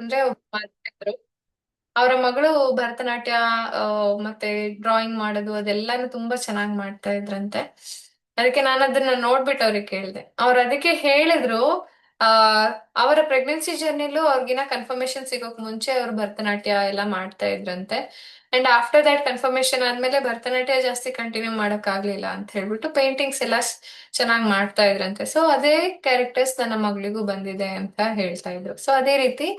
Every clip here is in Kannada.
ಅಂದ್ರೆ ಅವರ ಮಗಳು ಭರತನಾಟ್ಯ ಆ, ಮತ್ತೆ ಡ್ರಾಯಿಂಗ್ ಮಾಡೋದು ಅದೆಲ್ಲಾನು ತುಂಬಾ ಚೆನ್ನಾಗಿ ಮಾಡ್ತಾ ಇದ್ರಂತೆ. ಅದಕ್ಕೆ ನಾನು ಅದನ್ನ ನೋಡ್ಬಿಟ್ಟು ಅವ್ರಿಗೆ ಕೇಳಿದೆ. ಅವ್ರು ಅದಕ್ಕೆ ಹೇಳಿದ್ರು, ಆ ಅವರ ಪ್ರೆಗ್ನೆನ್ಸಿ ಜರ್ನಿಲೂ ಅವ್ರಿಗಿನ ಕನ್ಫರ್ಮೇಶನ್ ಸಿಗೋಕ್ ಮುಂಚೆ ಅವ್ರು ಭರತನಾಟ್ಯ ಎಲ್ಲ ಮಾಡ್ತಾ ಇದ್ರಂತೆ. ಅಂಡ್ ಆಫ್ಟರ್ ದಟ್ ಕನ್ಫರ್ಮೇಶನ್ ಆದ್ಮೇಲೆ ಭರತನಾಟ್ಯ ಜಾಸ್ತಿ ಕಂಟಿನ್ಯೂ ಮಾಡಕ್ ಆಗ್ಲಿಲ್ಲ ಅಂತ ಹೇಳ್ಬಿಟ್ಟು ಪೇಂಟಿಂಗ್ಸ್ ಎಲ್ಲ ಚೆನ್ನಾಗಿ ಮಾಡ್ತಾ ಇದ್ರಂತೆ. ಸೊ ಅದೇ ಕ್ಯಾರೆಕ್ಟರ್ಸ್ ನನ್ನ ಮಗಳಿಗೂ ಬಂದಿದೆ ಅಂತ ಹೇಳ್ತಾ ಇದ್ರು. ಸೊ ಅದೇ ರೀತಿ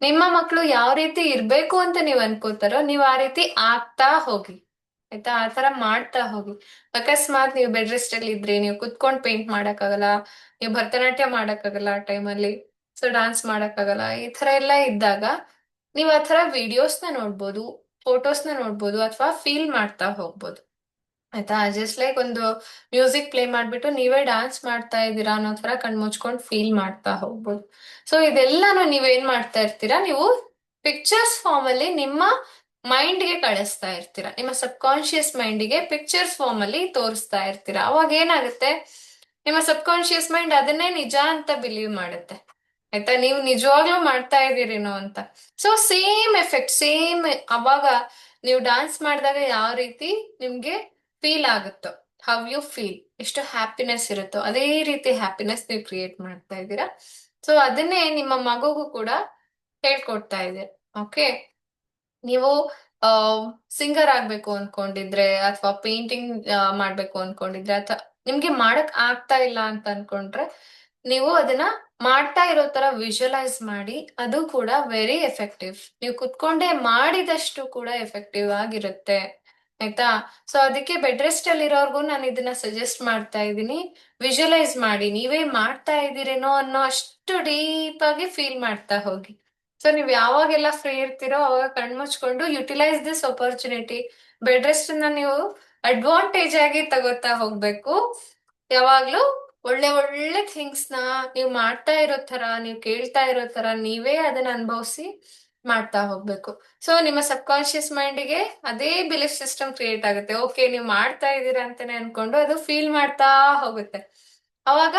ನಿಮ್ಮ ಮಕ್ಕಳು ಯಾವ ರೀತಿ ಇರ್ಬೇಕು ಅಂತ ನೀವ್ ಅನ್ಕೋತಾರೋ ನೀವ್ ಆ ರೀತಿ ಆಗ್ತಾ ಹೋಗಿ. ಆಯ್ತಾ? ಆ ತರ ಮಾಡ್ತಾ ಹೋಗಿ. ಅಕಸ್ಮಾತ್ ನೀವು ಬೆಡ್ ರೆಸ್ಟ್ ಅಲ್ಲಿ ಇದ್ರಿ, ನೀವು ಕುತ್ಕೊಂಡ್ ಪೇಂಟ್ ಮಾಡಕ್ಕಾಗಲ್ಲ, ನೀವು ಭರತನಾಟ್ಯ ಮಾಡಕ್ಕಾಗಲ್ಲ ಆ ಟೈಮಲ್ಲಿ, ಸೊ ಡಾನ್ಸ್ ಮಾಡಕ್ಕಾಗಲ್ಲ, ಈ ತರ ಎಲ್ಲ ಇದ್ದಾಗ ನೀವ್ ಆ ತರ ವಿಡಿಯೋಸ್ನ ನೋಡ್ಬೋದು, ಫೋಟೋಸ್ನ ನೋಡ್ಬೋದು, ಅಥವಾ ಫೀಲ್ ಮಾಡ್ತಾ ಹೋಗ್ಬೋದು. ಆಯ್ತಾ? ಜಸ್ಟ್ ಲೈಕ್ ಒಂದು ಮ್ಯೂಸಿಕ್ ಪ್ಲೇ ಮಾಡ್ಬಿಟ್ಟು ನೀವೇ ಡಾನ್ಸ್ ಮಾಡ್ತಾ ಇದ್ದೀರಾ ಅನ್ನೋ ತರ ಕಣ್ಮುಚ್ಕೊಂಡು ಫೀಲ್ ಮಾಡ್ತಾ ಹೋಗ್ಬೋದು. ಸೊ ಇದೆಲ್ಲಾನು ನೀವೇನ್ ಮಾಡ್ತಾ ಇರ್ತೀರಾ, ನೀವು ಪಿಕ್ಚರ್ಸ್ ಫಾರ್ಮ್ ಅಲ್ಲಿ ನಿಮ್ಮ ಮೈಂಡ್ಗೆ ಕಳಿಸ್ತಾ ಇರ್ತೀರಾ, ನಿಮ್ಮ ಸಬ್ ಕಾನ್ಶಿಯಸ್ ಮೈಂಡಿಗೆ ಪಿಕ್ಚರ್ಸ್ ಫಾರ್ಮ್ ಅಲ್ಲಿ ತೋರಿಸ್ತಾ ಇರ್ತೀರಾ. ಅವಾಗ ಏನಾಗುತ್ತೆ, ನಿಮ್ಮ ಸಬ್ ಕಾನ್ಶಿಯಸ್ ಮೈಂಡ್ ಅದನ್ನೇ ನಿಜ ಅಂತ ಬಿಲೀವ್ ಮಾಡುತ್ತೆ. ಆಯ್ತಾ? ನೀವು ನಿಜವಾಗ್ಲೂ ಮಾಡ್ತಾ ಇದ್ದೀರೇನೋ ಅಂತ. ಸೊ ಸೇಮ್ ಎಫೆಕ್ಟ್, ಸೇಮ್ ಅವಾಗ ನೀವು ಡಾನ್ಸ್ ಮಾಡಿದಾಗ ಯಾವ ರೀತಿ ನಿಮ್ಗೆ ಫೀಲ್ ಆಗುತ್ತೋ, ಹೌ ಯು ಫೀಲ್, ಎಷ್ಟು ಹ್ಯಾಪಿನೆಸ್ ಇರುತ್ತೋ ಅದೇ ರೀತಿ ಹ್ಯಾಪಿನೆಸ್ ನೀವು ಕ್ರಿಯೇಟ್ ಮಾಡ್ತಾ ಇದ್ದೀರಾ. ಸೊ ಅದನ್ನೇ ನಿಮ್ಮ ಮಗುಗೂ ಕೂಡ ಹೇಳ್ಕೊಡ್ತಾ ಇದ್ದೀರಾ. ಓಕೆ? ನೀವು ಸಿಂಗರ್ ಆಗ್ಬೇಕು ಅನ್ಕೊಂಡಿದ್ರೆ, ಅಥವಾ ಪೇಂಟಿಂಗ್ ಮಾಡ್ಬೇಕು ಅನ್ಕೊಂಡಿದ್ರೆ, ಅಥವಾ ನಿಮ್ಗೆ ಮಾಡಕ್ ಆಗ್ತಾ ಇಲ್ಲ ಅಂತ ಅನ್ಕೊಂಡ್ರೆ, ನೀವು ಅದನ್ನ ಮಾಡ್ತಾ ಇರೋ ತರ ವಿಜುವಲೈಸ್ ಮಾಡಿ. ಅದು ಕೂಡ ವೆರಿ ಎಫೆಕ್ಟಿವ್. ನೀವು ಕುತ್ಕೊಂಡೇ ಮಾಡಿದಷ್ಟು ಕೂಡ ಎಫೆಕ್ಟಿವ್ ಆಗಿರುತ್ತೆ. ಆಯ್ತಾ? ಸೊ ಅದಕ್ಕೆ ಬೆಡ್ ರೆಸ್ಟ್ ಅಲ್ಲಿ ಇರೋರ್ಗು ನಾನು ಇದನ್ನ ಸಜೆಸ್ಟ್ ಮಾಡ್ತಾ ಇದ್ದೀನಿ. ವಿಜುವಲೈಸ್ ಮಾಡಿ, ನೀವೇ ಮಾಡ್ತಾ ಇದ್ದೀರೇನೋ ಅನ್ನೋ ಅಷ್ಟು ಡೀಪ್ ಆಗಿ ಫೀಲ್ ಮಾಡ್ತಾ ಹೋಗಿ. ಸೊ ನೀವ್ ಯಾವಾಗೆಲ್ಲ ಫ್ರೀ ಇರ್ತೀರೋ ಅವಾಗ ಕಣ್ಮುಚ್ಕೊಂಡು utilise this opportunity. Bed rest ನ ನೀವು ಅಡ್ವಾಂಟೇಜ್ ಆಗಿ ತಗೋತಾ ಹೋಗ್ಬೇಕು. ಯಾವಾಗ್ಲೂ ಒಳ್ಳೆ ಒಳ್ಳೆ ಥಿಂಗ್ಸ್ ನ ನೀವು ಮಾಡ್ತಾ ಇರೋ ತರ, ನೀವು ಕೇಳ್ತಾ ಇರೋ ತರ ನೀವೇ ಅದನ್ನ ಅನುಭವಿಸಿ ಮಾಡ್ತಾ ಹೋಗ್ಬೇಕು. ಸೊ ನಿಮ್ಮ ಸಬ್ ಕಾನ್ಶಿಯಸ್ ಮೈಂಡಿಗೆ ಅದೇ ಬಿಲೀಫ್ ಸಿಸ್ಟಮ್ ಕ್ರಿಯೇಟ್ ಆಗುತ್ತೆ. ಓಕೆ, ನೀವು ಮಾಡ್ತಾ ಇದ್ದೀರಾ ಅಂತಾನೆ ಅನ್ಕೊಂಡು ಅದು ಫೀಲ್ ಮಾಡ್ತಾ ಹೋಗುತ್ತೆ. ಅವಾಗ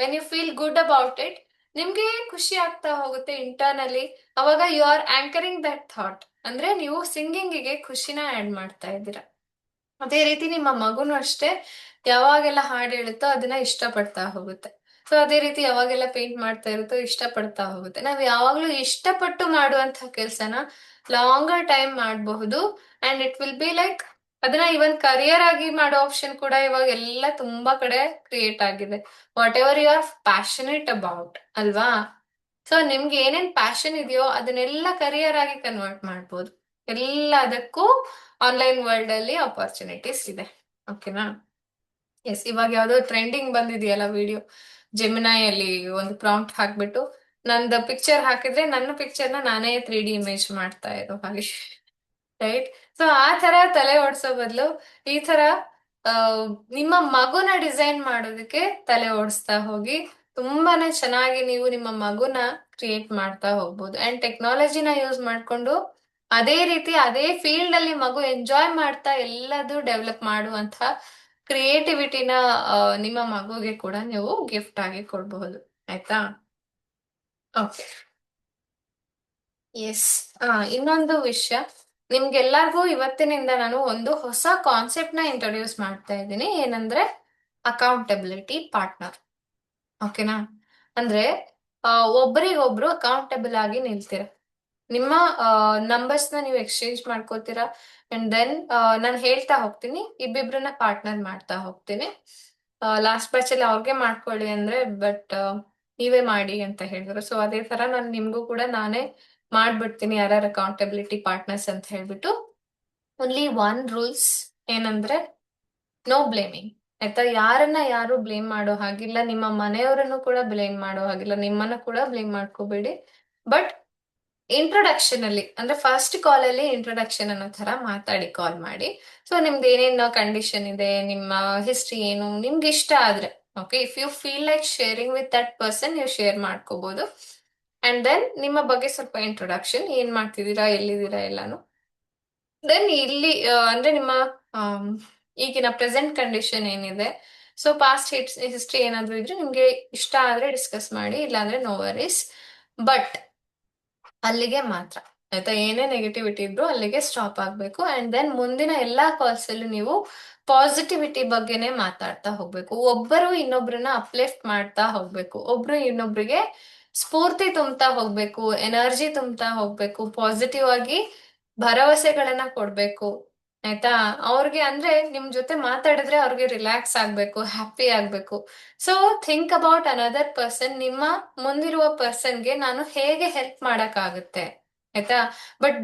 when you feel good about it, ನಿಮ್ಗೆ ಖುಷಿ ಆಗ್ತಾ ಹೋಗುತ್ತೆ ಇಂಟರ್ನಲಿ. ಅವಾಗ you are anchoring that thought. ಅಂದ್ರೆ ನೀವು ಸಿಂಗಿಂಗಿಗೆ ಖುಷಿನ ಆಡ್ ಮಾಡ್ತಾ ಇದ್ದೀರಾ. ಅದೇ ರೀತಿ ನಿಮ್ಮ ಮಗುನು ಅಷ್ಟೇ, ಯಾವಾಗೆಲ್ಲ ಹಾಡು ಹೇಳುತ್ತೋ ಅದನ್ನ ಇಷ್ಟಪಡ್ತಾ ಹೋಗುತ್ತೆ. ಸೊ ಅದೇ ರೀತಿ ಯಾವಾಗೆಲ್ಲ ಪೇಂಟ್ ಮಾಡ್ತಾ ಇರುತ್ತೋ ಇಷ್ಟಪಡ್ತಾ ಹೋಗುತ್ತೆ. ನಾವ್ ಯಾವಾಗ್ಲೂ ಇಷ್ಟಪಟ್ಟು ಮಾಡುವಂತಹ ಕೆಲ್ಸನ ಲಾಂಗರ್ ಟೈಮ್ ಮಾಡಬಹುದು. And it will be like, ಅದನ್ನ ಇವನ್ ಕರಿಯರ್ ಆಗಿ ಮಾಡೋ ಆಪ್ಷನ್ ಕೂಡ ಇವಾಗ ಎಲ್ಲ ತುಂಬಾ ಕಡೆ ಕ್ರಿಯೇಟ್ ಆಗಿದೆ. Whatever you are passionate about, ಅಲ್ವಾ? ಸೊ ನಿಮ್ಗೆ ಏನೇನ್ ಪ್ಯಾಷನ್ ಇದೆಯೋ ಅದನ್ನೆಲ್ಲ ಕರಿಯರ್ ಆಗಿ ಕನ್ವರ್ಟ್ ಮಾಡ್ಬೋದು. ಎಲ್ಲದಕ್ಕೂ ಆನ್ಲೈನ್ ವರ್ಲ್ಡ್ ಅಲ್ಲಿ ಅಪರ್ಚುನಿಟೀಸ್ ಇದೆ. ಓಕೆನಾ? ಎಸ್, ಇವಾಗ ಯಾವ್ದೋ ಟ್ರೆಂಡಿಂಗ್ ಬಂದಿದೆಯಲ್ಲ ವಿಡಿಯೋ, ಜೆಮಿನೈ ಅಲ್ಲಿ ಒಂದು ಪ್ರಾಂಪ್ಟ್ ಹಾಕ್ಬಿಟ್ಟು ನಂದು ಪಿಕ್ಚರ್ ಹಾಕಿದ್ರೆ ನನ್ನ ಪಿಕ್ಚರ್ನ ನಾನೇ 3D ಇಮೇಜ್ ಮಾಡ್ತಾ ಇರೋ ಹಾಗೆ. ರೈಟ್? ಸೊ ಆ ತರ ತಲೆ ಓಡಿಸೋ ಬದಲು ಈ ತರ ಆ, ನಿಮ್ಮ ಮಗುನ ಡಿಸೈನ್ ಮಾಡೋದಕ್ಕೆ ತಲೆ ಓಡಿಸ್ತಾ ಹೋಗಿ ತುಂಬಾನೇ ಚೆನ್ನಾಗಿ ನೀವು ನಿಮ್ಮ ಮಗುನ ಕ್ರಿಯೇಟ್ ಮಾಡ್ತಾ ಹೋಗ್ಬೋದು. ಅಂಡ್ ಟೆಕ್ನಾಲಜಿನ ಯೂಸ್ ಮಾಡ್ಕೊಂಡು ಅದೇ ರೀತಿ ಅದೇ ಫೀಲ್ಡ್ ಅಲ್ಲಿ ಮಗು ಎಂಜಾಯ್ ಮಾಡ್ತಾ ಎಲ್ಲದೂ ಡೆವಲಪ್ ಮಾಡುವಂತ ಕ್ರಿಯೇಟಿವಿಟಿನ ನಿಮ್ಮ ಮಗುಗೆ ಕೂಡ ನೀವು ಗಿಫ್ಟ್ ಆಗಿ ಕೊಡಬಹುದು. ಆಯ್ತಾ? ಓಕೆ. ಎಸ್. ಇನ್ನೊಂದು ವಿಷಯ, ನಿಮ್ಗೆಲ್ಲರಿಗೂ ಇವತ್ತಿನಿಂದ ನಾನು ಒಂದು ಹೊಸ ಕಾನ್ಸೆಪ್ಟ್ ನ ಇಂಟ್ರೊಡ್ಯೂಸ್ ಮಾಡ್ತಾ ಇದ್ದೀನಿ. ಏನಂದ್ರೆ ಅಕೌಂಟಬಿಲಿಟಿ ಪಾರ್ಟ್ನರ್. ಓಕೆನಾ? ಅಂದ್ರೆ ಒಬ್ರಿಗೊಬ್ರು ಅಕೌಂಟಬಲ್ ಆಗಿ ನಿಲ್ತೀರ. ನಿಮ್ಮ ನಂಬರ್ಸ್ ನ ನೀವು ಎಕ್ಸ್ಚೇಂಜ್ ಮಾಡ್ಕೋತೀರಾ. ಅಂಡ್ ದೆನ್ ನಾನು ಹೇಳ್ತಾ ಹೋಗ್ತೀನಿ, ಇಬ್ಬಿಬ್ರನ್ನ ಪಾರ್ಟ್ನರ್ ಮಾಡ್ತಾ ಹೋಗ್ತೀನಿ. ಲಾಸ್ಟ್ ಬ್ಯಾಚ್ ಅಲ್ಲಿ ಅವ್ರಿಗೆ ಮಾಡ್ಕೊಳ್ಳಿ ಅಂದ್ರೆ, ಬಟ್ ನೀವೇ ಮಾಡಿ ಅಂತ ಹೇಳಿದ್ರು. ಸೊ ಅದೇ ತರ ನಾನು ನಿಮ್ಗೂ ಕೂಡ ನಾನೇ ಮಾಡ್ಬಿಡ್ತೀನಿ ಯಾರ್ಯಾರ ಅಕೌಂಟಬಿಲಿಟಿ ಪಾರ್ಟ್ನರ್ಸ್ ಅಂತ ಹೇಳ್ಬಿಟ್ಟು. ಓನ್ಲಿ ಒನ್ ರೂಲ್ಸ್ ಏನಂದ್ರೆ, ನೋ ಬ್ಲೇಮಿಂಗ್. ಆಯ್ತಾ? ಯಾರನ್ನ ಯಾರು ಬ್ಲೇಮ್ ಮಾಡೋ ಹಾಗಿಲ್ಲ, ನಿಮ್ಮ ಮನೆಯವರನ್ನು ಕೂಡ ಬ್ಲೇಮ್ ಮಾಡೋ ಹಾಗಿಲ್ಲ, ನಿಮ್ಮನ್ನ ಕೂಡ ಬ್ಲೇಮ್ ಮಾಡ್ಕೋಬೇಡಿ. ಬಟ್ ಇಂಟ್ರೊಡಕ್ಷನ್ ಅಲ್ಲಿ, ಅಂದ್ರೆ ಫಸ್ಟ್ ಕಾಲ್ ಅಲ್ಲಿ ಇಂಟ್ರೊಡಕ್ಷನ್ ಅನ್ನೋ ತರ ಮಾತಾಡಿ ಕಾಲ್ ಮಾಡಿ. ಸೊ ನಿಮ್ದು ಏನೇನು ಕಂಡೀಷನ್ ಇದೆ, ನಿಮ್ಮ ಹಿಸ್ಟ್ರಿ ಏನು, ನಿಮ್ಗೆ ಇಷ್ಟ ಆದ್ರೆ okay, if you feel like sharing with that person ನೀವು ಶೇರ್ ಮಾಡ್ಕೋಬಹುದು. ಅಂಡ್ ದೆನ್ ನಿಮ್ಮ ಬಗ್ಗೆ ಸ್ವಲ್ಪ ಇಂಟ್ರೊಡಕ್ಷನ್, ಏನ್ ಮಾಡ್ತಿದ್ದೀರಾ, ಎಲ್ಲಿದ್ದೀರಾ ಎಲ್ಲಾನು. ದೆನ್ ಇಲ್ಲಿ ಅಂದ್ರೆ ನಿಮ್ಮ ಆಮ್, ಈಗಿನ ಪ್ರೆಸೆಂಟ್ ಕಂಡೀಷನ್ ಏನಿದೆ, ಸೊ ಪಾಸ್ಟ್ ಹಿಸ್ಟ್ರಿ ಏನಾದ್ರು ಇದ್ರೆ ನಿಮ್ಗೆ ಇಷ್ಟ ಆದ್ರೆ ಡಿಸ್ಕಸ್ ಮಾಡಿ, ಇಲ್ಲಾಂದ್ರೆ ನೋ ವರೀಸ್. ಬಟ್ ಅಲ್ಲಿಗೆ ಮಾತ್ರ. ಆಯ್ತಾ? ಏನೇ ನೆಗೆಟಿವಿಟಿ ಇದ್ರು ಅಲ್ಲಿಗೆ ಸ್ಟಾಪ್ ಆಗ್ಬೇಕು. ಅಂಡ್ ದೆನ್ ಮುಂದಿನ ಎಲ್ಲಾ ಕಾಲ್ಸ್ ಅಲ್ಲಿ ನೀವು ಪಾಸಿಟಿವಿಟಿ ಬಗ್ಗೆನೇ ಮಾತಾಡ್ತಾ ಹೋಗ್ಬೇಕು. ಒಬ್ಬರು ಇನ್ನೊಬ್ರನ್ನ ಅಪ್ಲಿಫ್ಟ್ ಮಾಡ್ತಾ ಹೋಗ್ಬೇಕು. ಒಬ್ರು ಇನ್ನೊಬ್ರಿಗೆ ಸ್ಫೂರ್ತಿ ತುಂಬ್ತಾ ಹೋಗ್ಬೇಕು, ಎನರ್ಜಿ ತುಂಬ್ತಾ ಹೋಗ್ಬೇಕು, ಪಾಸಿಟಿವ್ ಆಗಿ ಭರವಸೆಗಳನ್ನ ಕೊಡ್ಬೇಕು. ಆಯ್ತಾ? ಅವ್ರಿಗೆ ಅಂದ್ರೆ ನಿಮ್ ಜೊತೆ ಮಾತಾಡಿದ್ರೆ ಅವ್ರಿಗೆ ರಿಲ್ಯಾಕ್ಸ್ ಆಗ್ಬೇಕು, ಹ್ಯಾಪಿ ಆಗ್ಬೇಕು. So think about another person. ನಿಮ್ಮ ಮುಂದಿರುವ ಪರ್ಸನ್ಗೆ ನಾನು ಹೇಗೆ ಹೆಲ್ಪ್ ಮಾಡಕ್ಕಾಗುತ್ತೆ. ಆಯ್ತಾ? But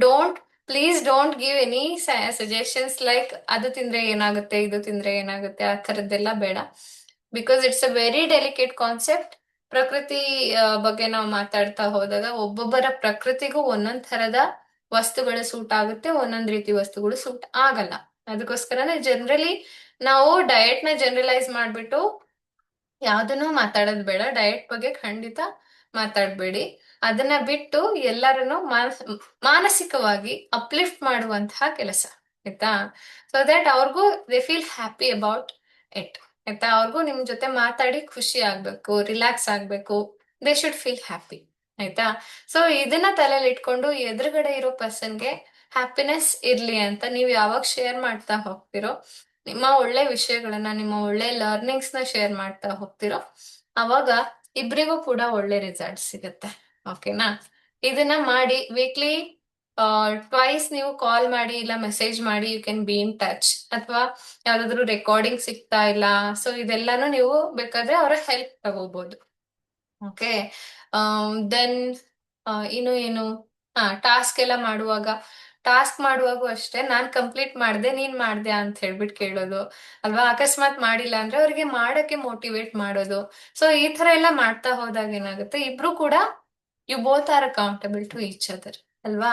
please don't give any suggestions like ಅದು ತಿಂದ್ರೆ ಏನಾಗುತ್ತೆ, ಇದು ತಿಂದ್ರೆ ಏನಾಗುತ್ತೆ, ಆ ಥರದ್ದೆಲ್ಲ ಬೇಡ. Because it's a very delicate concept. ಪ್ರಕೃತಿ ಬಗ್ಗೆ ನಾವು ಮಾತಾಡ್ತಾ ಹೋದಾಗ ಒಬ್ಬೊಬ್ಬರ ಪ್ರಕೃತಿಗೂ ಒಂದೊಂದ್ ಥರದ ವಸ್ತುಗಳು ಸೂಟ್ ಆಗುತ್ತೆ, ಒಂದೊಂದ್ ರೀತಿ ವಸ್ತುಗಳು ಸೂಟ್ ಆಗಲ್ಲ. ಅದಕ್ಕೋಸ್ಕರನೇ ಜನರಲಿ ನಾವು ಡಯಟ್ ನ ಜನರಲೈಸ್ ಮಾಡ್ಬಿಟ್ಟು ಯಾವ್ದನ್ನು ಮಾತಾಡೋದ್ ಬೇಡ. ಡಯಟ್ ಬಗ್ಗೆ ಖಂಡಿತ ಮಾತಾಡ್ಬೇಡಿ. ಅದನ್ನ ಬಿಟ್ಟು ಎಲ್ಲರನ್ನು ಮಾನಸಿಕವಾಗಿ ಅಪ್ಲಿಫ್ಟ್ ಮಾಡುವಂತಹ ಕೆಲಸ. ಆಯ್ತಾ? ಸೊ ದಟ್ ಅವ್ರಿಗೂ they feel happy about it. ಆಯ್ತಾ? ಅವ್ರಿಗೂ ನಿಮ್ ಜೊತೆ ಮಾತಾಡಿ ಖುಷಿ ಆಗ್ಬೇಕು, ರಿಲ್ಯಾಕ್ಸ್ ಆಗ್ಬೇಕು. They should feel happy. ಆಯ್ತಾ? ಸೊ ಇದನ್ನ ತಲೆಯಲ್ಲಿ ಇಟ್ಕೊಂಡು ಎದುರುಗಡೆ ಇರೋ ಪರ್ಸನ್ಗೆ ಹ್ಯಾಪಿನೆಸ್ ಇರ್ಲಿ ಅಂತ ನೀವು ಯಾವಾಗ ಶೇರ್ ಮಾಡ್ತಾ ಹೋಗ್ತಿರೋ, ನಿಮ್ಮ ಒಳ್ಳೆ ವಿಷಯಗಳನ್ನ, ನಿಮ್ಮ ಒಳ್ಳೆ ಲರ್ನಿಂಗ್ಸ್ ನ ಶೇರ್ ಮಾಡ್ತಾ ಹೋಗ್ತಿರೋ, ಅವಾಗ ಇಬ್ರಿಗೂ ಕೂಡ ಒಳ್ಳೆ ರಿಸಲ್ಟ್ ಸಿಗುತ್ತೆ. ಓಕೆನಾ? ಇದನ್ನ ಮಾಡಿ ವೀಕ್ಲಿ ಟ್ವೈಸ್ ನೀವು ಕಾಲ್ ಮಾಡಿ ಇಲ್ಲ ಮೆಸೇಜ್ ಮಾಡಿ, you can be in touch. ಅಥವಾ ಯಾವ್ದಾದ್ರು ರೆಕಾರ್ಡಿಂಗ್ ಸಿಗ್ತಾ ಇಲ್ಲ, ಸೊ ಇದೆಲ್ಲಾನು ನೀವು ಬೇಕಾದ್ರೆ ಅವರ ಹೆಲ್ಪ್ ತಗೋಬಹುದು. ಓಕೆ. ದೆನ್ ಇನ್ನು ಏನು, ಟಾಸ್ಕ್ ಎಲ್ಲ ಮಾಡುವಾಗ, ಟಾಸ್ಕ್ ಮಾಡುವಾಗೂ ಅಷ್ಟೇ ನಾನ್ ಕಂಪ್ಲೀಟ್ ಮಾಡ್ದೆ ನೀನ್ ಮಾಡ್ದೆ ಅಂತ ಹೇಳ್ಬಿಟ್ಟು ಕೇಳೋದು ಅಲ್ವಾ. ಅಕಸ್ಮಾತ್ ಮಾಡಿಲ್ಲ ಅಂದ್ರೆ ಅವ್ರಿಗೆ ಮಾಡಕ್ಕೆ ಮೋಟಿವೇಟ್ ಮಾಡೋದು. ಸೊ ಈ ತರ ಎಲ್ಲ ಮಾಡ್ತಾ ಹೋದಾಗ ಏನಾಗುತ್ತೆ, ಇಬ್ರು ಕೂಡ you both are accountable to each other ಅಲ್ವಾ.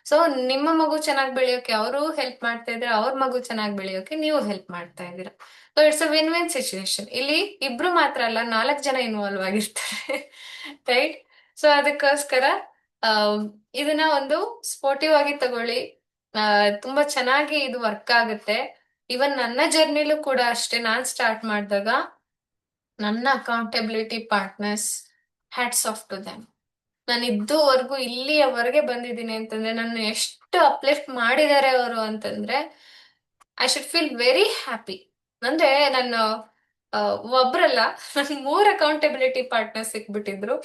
ಸೊ ನಿಮ್ಮ ಮಗು ಚೆನ್ನಾಗಿ ಬೆಳೆಯೋಕೆ ಅವರು ಹೆಲ್ಪ್ ಮಾಡ್ತಾ ಇದ್ರೆ, ಅವ್ರ ಮಗು ಚೆನ್ನಾಗಿ ಬೆಳೆಯೋಕೆ ನೀವು ಹೆಲ್ಪ್ ಮಾಡ್ತಾ ಇದ್ದೀರಾ. So it's a win win situation. ಇಲ್ಲಿ ಇಬ್ರು ಮಾತ್ರ ಅಲ್ಲ, 4 ಜನ ಇನ್ವಾಲ್ವ್ ಆಗಿರ್ತಾರೆ. ರೈಟ್? ಸೊ ಅದಕ್ಕೋಸ್ಕರ ಆ ಇದನ್ನ ಒಂದು ಸ್ಪೋರ್ಟಿವ್ ಆಗಿ ತಗೊಳ್ಳಿ. ತುಂಬಾ ಚೆನ್ನಾಗಿ ಇದು ವರ್ಕ್ ಆಗುತ್ತೆ. ಇವನ್ ನನ್ನ ಜರ್ನಿಲೂ ಕೂಡ ಅಷ್ಟೇ. ನಾನ್ ಸ್ಟಾರ್ಟ್ ಮಾಡಿದಾಗ ನನ್ನ accountability partners, hats off to them. ನಾನು ಇದುವರೆಗೂ ಇಲ್ಲಿಯವರೆಗೆ ಬಂದಿದ್ದೀನಿ ಅಂತಂದ್ರೆ, ನನ್ನ ಎಷ್ಟು ಅಪ್ಲಿಫ್ಟ್ ಮಾಡಿದ್ದಾರೆ ಅವರು ಅಂತಂದ್ರೆ, I should feel very happy. ಅಂದ್ರೆ ನಾನು ಒಬ್ರಲ್ಲ, ನನ್ 3 ಅಕೌಂಟಬಿಲಿಟಿ ಪಾರ್ಟ್ನರ್ ಸಿಕ್ಬಿಟ್ಟಿದ್ರು.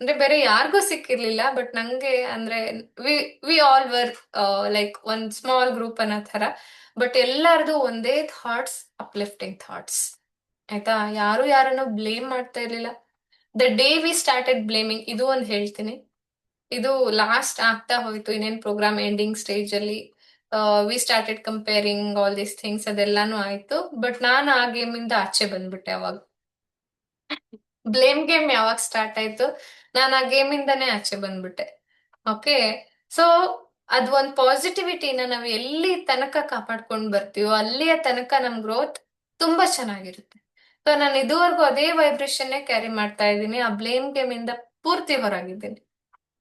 ಅಂದ್ರೆ ಬೇರೆ ಯಾರಿಗೂ ಸಿಕ್ಕಿರ್ಲಿಲ್ಲ. ಬಟ್ ನಂಗೆ ಅಂದ್ರೆ we we all were like ಒಂದ್ ಸ್ಮಾಲ್ ಗ್ರೂಪ್ ಅನ್ನೋ ತರ. ಬಟ್ ಎಲ್ಲಾರ್ದು ಒಂದೇ ಥಾಟ್ಸ್, ಅಪ್ಲಿಫ್ಟಿಂಗ್ ಥಾಟ್ಸ್. ಆಯ್ತಾ? ಯಾರು ಯಾರನ್ನು ಬ್ಲೇಮ್ ಮಾಡ್ತಾ ಇರ್ಲಿಲ್ಲ. The day we started blaming, ಇದು ಒಂದ್ ಹೇಳ್ತೀನಿ. ಇದು ಲಾಸ್ಟ್ ಆಗ್ತಾ ಹೋಯ್ತು, ಇನ್ನೇನ್ ಪ್ರೋಗ್ರಾಮ್ ಎಂಡಿಂಗ್ ಸ್ಟೇಜ್ ಅಲ್ಲಿ we started comparing all these things, ಅದೆಲ್ಲಾನು ಆಯ್ತು. ಬಟ್ ನಾನು ಆ ಗೇಮ್ ಇಂದ ಆಚೆ ಬಂದ್ಬಿಟ್ಟೆ. ಅವಾಗ ಬ್ಲೇಮ್ ಗೇಮ್ ಯಾವಾಗ ಸ್ಟಾರ್ಟ್ ಆಯ್ತು, ನಾನು ಆ ಗೇಮ್ ಇಂದಾನೇ ಆಚೆ ಬಂದ್ಬಿಟ್ಟೆ. ಓಕೆ. ಸೊ ಅದ್ ಒಂದ್ ಪಾಸಿಟಿವಿಟಿನ ನಾವು ಎಲ್ಲಿ ತನಕ ಕಾಪಾಡ್ಕೊಂಡ್ ಬರ್ತೀವೋ ಅಲ್ಲಿಯ ತನಕ ನಮ್ ಗ್ರೋತ್ ತುಂಬಾ ಚೆನ್ನಾಗಿರುತ್ತೆ. ಸೊ ನಾನು ಇದುವರೆಗೂ ಅದೇ ವೈಬ್ರೇಷನ್ ಕ್ಯಾರಿ ಮಾಡ್ತಾ ಇದ್ದೀನಿ. ಆ ಬ್ಲೇಮ್ ಗೇಮ್ ಇಂದ ಪೂರ್ತಿ ಹೊರಗಿದ್ದೀನಿ.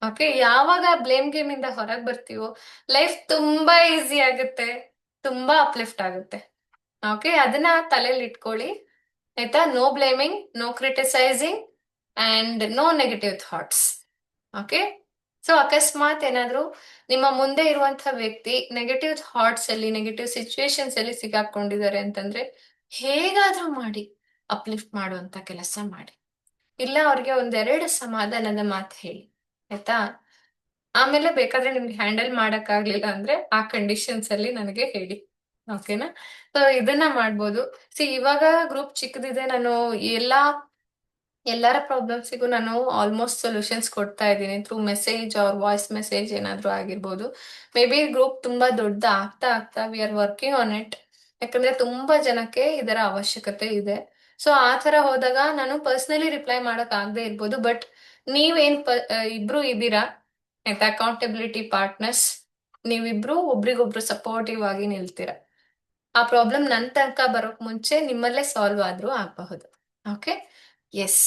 ಓಕೆ. ಯಾವಾಗ ಬ್ಲೇಮ್ ಗೇಮ್ ಇಂದ ಹೊರಗೆ ಬರ್ತೀವೋ ಲೈಫ್ ತುಂಬಾ ಈಸಿ ಆಗುತ್ತೆ, ತುಂಬಾ ಅಪ್ಲಿಫ್ಟ್ ಆಗುತ್ತೆ. ಓಕೆ. ಅದನ್ನ ತಲೆಯಲ್ಲಿ ಇಟ್ಕೊಳ್ಳಿ. ಆಯ್ತಾ? No blaming, no criticising and no negative thoughts. Okay. So ಅಕಸ್ಮಾತ್ ಏನಾದ್ರೂ ನಿಮ್ಮ ಮುಂದೆ ಇರುವಂತಹ ವ್ಯಕ್ತಿ ನೆಗೆಟಿವ್ ಥಾಟ್ಸ್ ಅಲ್ಲಿ, ನೆಗೆಟಿವ್ ಸಿಚುವೇಶನ್ಸ್ ಅಲ್ಲಿ ಸಿಗಾಕೊಂಡಿದ್ದಾರೆ ಅಂತಂದ್ರೆ, ಹೇಗಾದ್ರೂ ಮಾಡಿ ಅಪ್ಲಿಫ್ಟ್ ಮಾಡುವಂತ ಕೆಲಸ ಮಾಡಿ. ಇಲ್ಲ ಅವ್ರಿಗೆ ಒಂದೆರಡು ಸಮಾಧಾನದ ಮಾತು ಹೇಳಿ. ಆಯ್ತಾ? ಆಮೇಲೆ ಬೇಕಾದ್ರೆ ನಿಮ್ಗೆ ಹ್ಯಾಂಡಲ್ ಮಾಡಕ್ ಆಗ್ಲಿಲ್ಲ ಅಂದ್ರೆ ಆ ಕಂಡೀಷನ್ಸ್ ಅಲ್ಲಿ ನನಗೆ ಹೇಳಿ. ಓಕೆನಾ? ಸೊ ಇದನ್ನ ಮಾಡ್ಬೋದು. ಇವಾಗ ಗ್ರೂಪ್ ಚಿಕ್ಕದಿದೆ. ನಾನು ಎಲ್ಲರ ಪ್ರಾಬ್ಲಮ್ಸಿಗೂ ನಾನು ಆಲ್ಮೋಸ್ಟ್ ಸೊಲ್ಯೂಷನ್ಸ್ ಕೊಡ್ತಾ ಇದ್ದೀನಿ through message or voice message ಏನಾದ್ರೂ ಆಗಿರ್ಬೋದು. ಮೇ ಬಿ ಗ್ರೂಪ್ ತುಂಬಾ ದೊಡ್ಡ ಆಗ್ತಾ ಆಗ್ತಾ we are working on it. ಯಾಕಂದ್ರೆ ತುಂಬಾ ಜನಕ್ಕೆ ಇದರ ಅವಶ್ಯಕತೆ ಇದೆ. ಸೊ ಆ ತರ ಹೋದಾಗ ನಾನು ಪರ್ಸನಲಿ ರಿಪ್ಲೈ ಮಾಡಕ್ ಆಗದೆ ಇರ್ಬೋದು. ಬಟ್ ನೀವೇನ್ ಇಬ್ರು ಇದ್ದೀರಾ, ಆಯ್ತಾ? ಅಕೌಂಟಬಿಲಿಟಿ ಪಾರ್ಟ್ನರ್ಸ್ ನೀವಿಬ್ರು ಒಬ್ರಿಗೊಬ್ರು ಸಪೋರ್ಟಿವ್ ಆಗಿ ನಿಲ್ತೀರಾ. ಆ ಪ್ರಾಬ್ಲಮ್ ನನ್ ತನಕ ಬರೋಕ್ ಮುಂಚೆ ನಿಮ್ಮಲ್ಲೇ ಸಾಲ್ವ್ ಆದ್ರೂ ಆಗಬಹುದು. Okay. Yes.